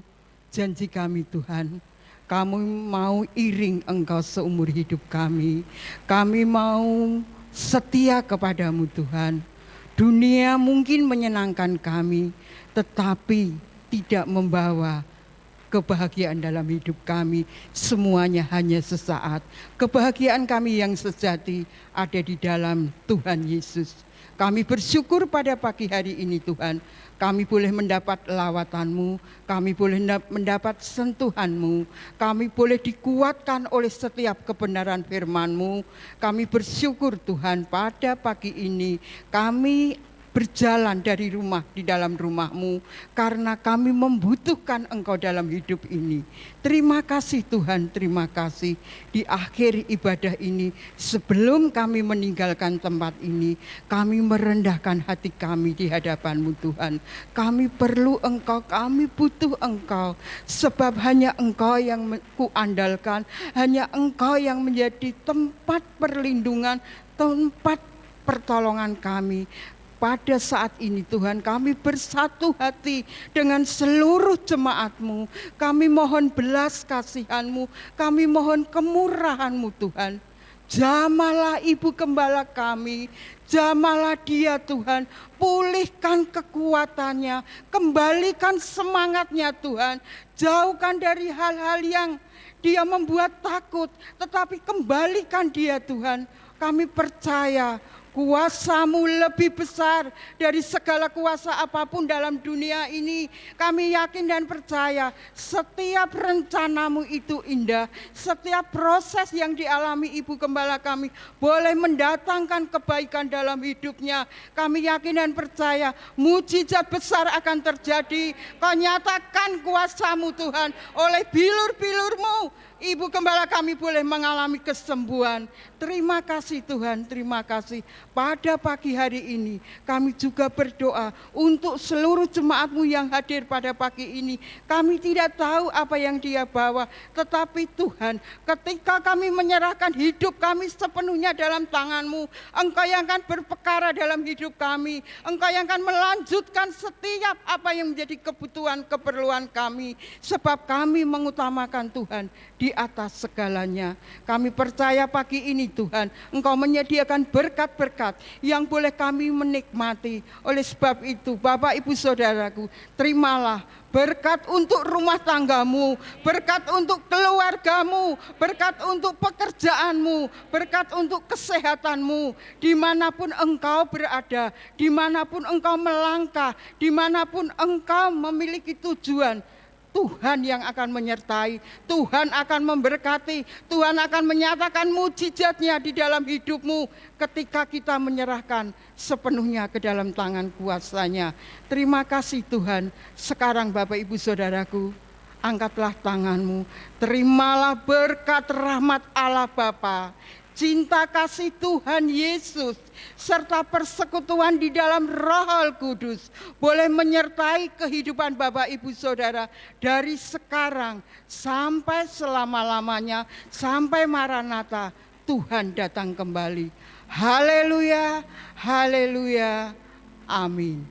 janji kami Tuhan. Kami mau iring Engkau seumur hidup kami. Kami mau setia kepadamu Tuhan. Dunia mungkin menyenangkan kami, tetapi tidak membawa kebahagiaan dalam hidup kami. Semuanya hanya sesaat. Kebahagiaan kami yang sejati ada di dalam Tuhan Yesus. Kami bersyukur pada pagi hari ini Tuhan. Kami boleh mendapat lawatan-Mu, kami boleh mendapat sentuhan-Mu, kami boleh dikuatkan oleh setiap kebenaran firman-Mu. Kami bersyukur Tuhan pada pagi ini kami berjalan dari rumah di dalam rumah-Mu karena kami membutuhkan Engkau dalam hidup ini. Terima kasih Tuhan, terima kasih. Di akhir ibadah ini, sebelum kami meninggalkan tempat ini, kami merendahkan hati kami di hadapan-Mu Tuhan. Kami perlu Engkau, kami butuh Engkau, sebab hanya Engkau yang kuandalkan, hanya Engkau yang menjadi tempat perlindungan, tempat pertolongan kami. Pada saat ini Tuhan, kami bersatu hati dengan seluruh jemaat-Mu. Kami mohon belas kasihan-Mu, kami mohon kemurahan-Mu Tuhan. Jamalah Ibu Gembala kami, jamalah dia Tuhan, pulihkan kekuatannya, kembalikan semangatnya Tuhan. Jauhkan dari hal-hal yang dia membuat takut, tetapi kembalikan dia Tuhan. Kami percaya kuasa-Mu lebih besar dari segala kuasa apapun dalam dunia ini. Kami yakin dan percaya setiap rencana-Mu itu indah. Setiap proses yang dialami Ibu Gembala kami boleh mendatangkan kebaikan dalam hidupnya. Kami yakin dan percaya mujizat besar akan terjadi. Kau nyatakan kuasa-Mu Tuhan, oleh bilur-bilur-Mu Ibu Gembala kami boleh mengalami kesembuhan. Terima kasih Tuhan, terima kasih. pada pagi hari ini kami juga berdoa untuk seluruh jemaat-Mu yang hadir pada pagi ini. Kami tidak tahu apa yang dia bawa, tetapi Tuhan, ketika kami menyerahkan hidup kami sepenuhnya dalam tangan-Mu, Engkau yang akan berperkara dalam hidup kami. Engkau yang akan melanjutkan setiap apa yang menjadi kebutuhan keperluan kami, sebab kami mengutamakan Tuhan di atas segalanya. Kami percaya pagi ini Tuhan, Engkau menyediakan berkat-berkat yang boleh kami menikmati. Oleh sebab itu Bapak Ibu Saudaraku, terimalah berkat untuk rumah tanggamu, berkat untuk keluargamu, berkat untuk pekerjaanmu, berkat untuk kesehatanmu, dimanapun engkau berada, dimanapun engkau melangkah, dimanapun engkau memiliki tujuan. Tuhan yang akan menyertai, Tuhan akan memberkati, Tuhan akan menyatakan mujizatnya di dalam hidupmu ketika kita menyerahkan sepenuhnya ke dalam tangan kuasa-Nya. Terima kasih Tuhan. Sekarang Bapak Ibu Saudaraku, angkatlah tanganmu, terimalah berkat rahmat Allah Bapa, cinta kasih Tuhan Yesus, serta persekutuan di dalam Roh Kudus boleh menyertai kehidupan Bapak Ibu Saudara dari sekarang sampai selama-lamanya, sampai Maranatha Tuhan datang kembali. Haleluya, haleluya, amin.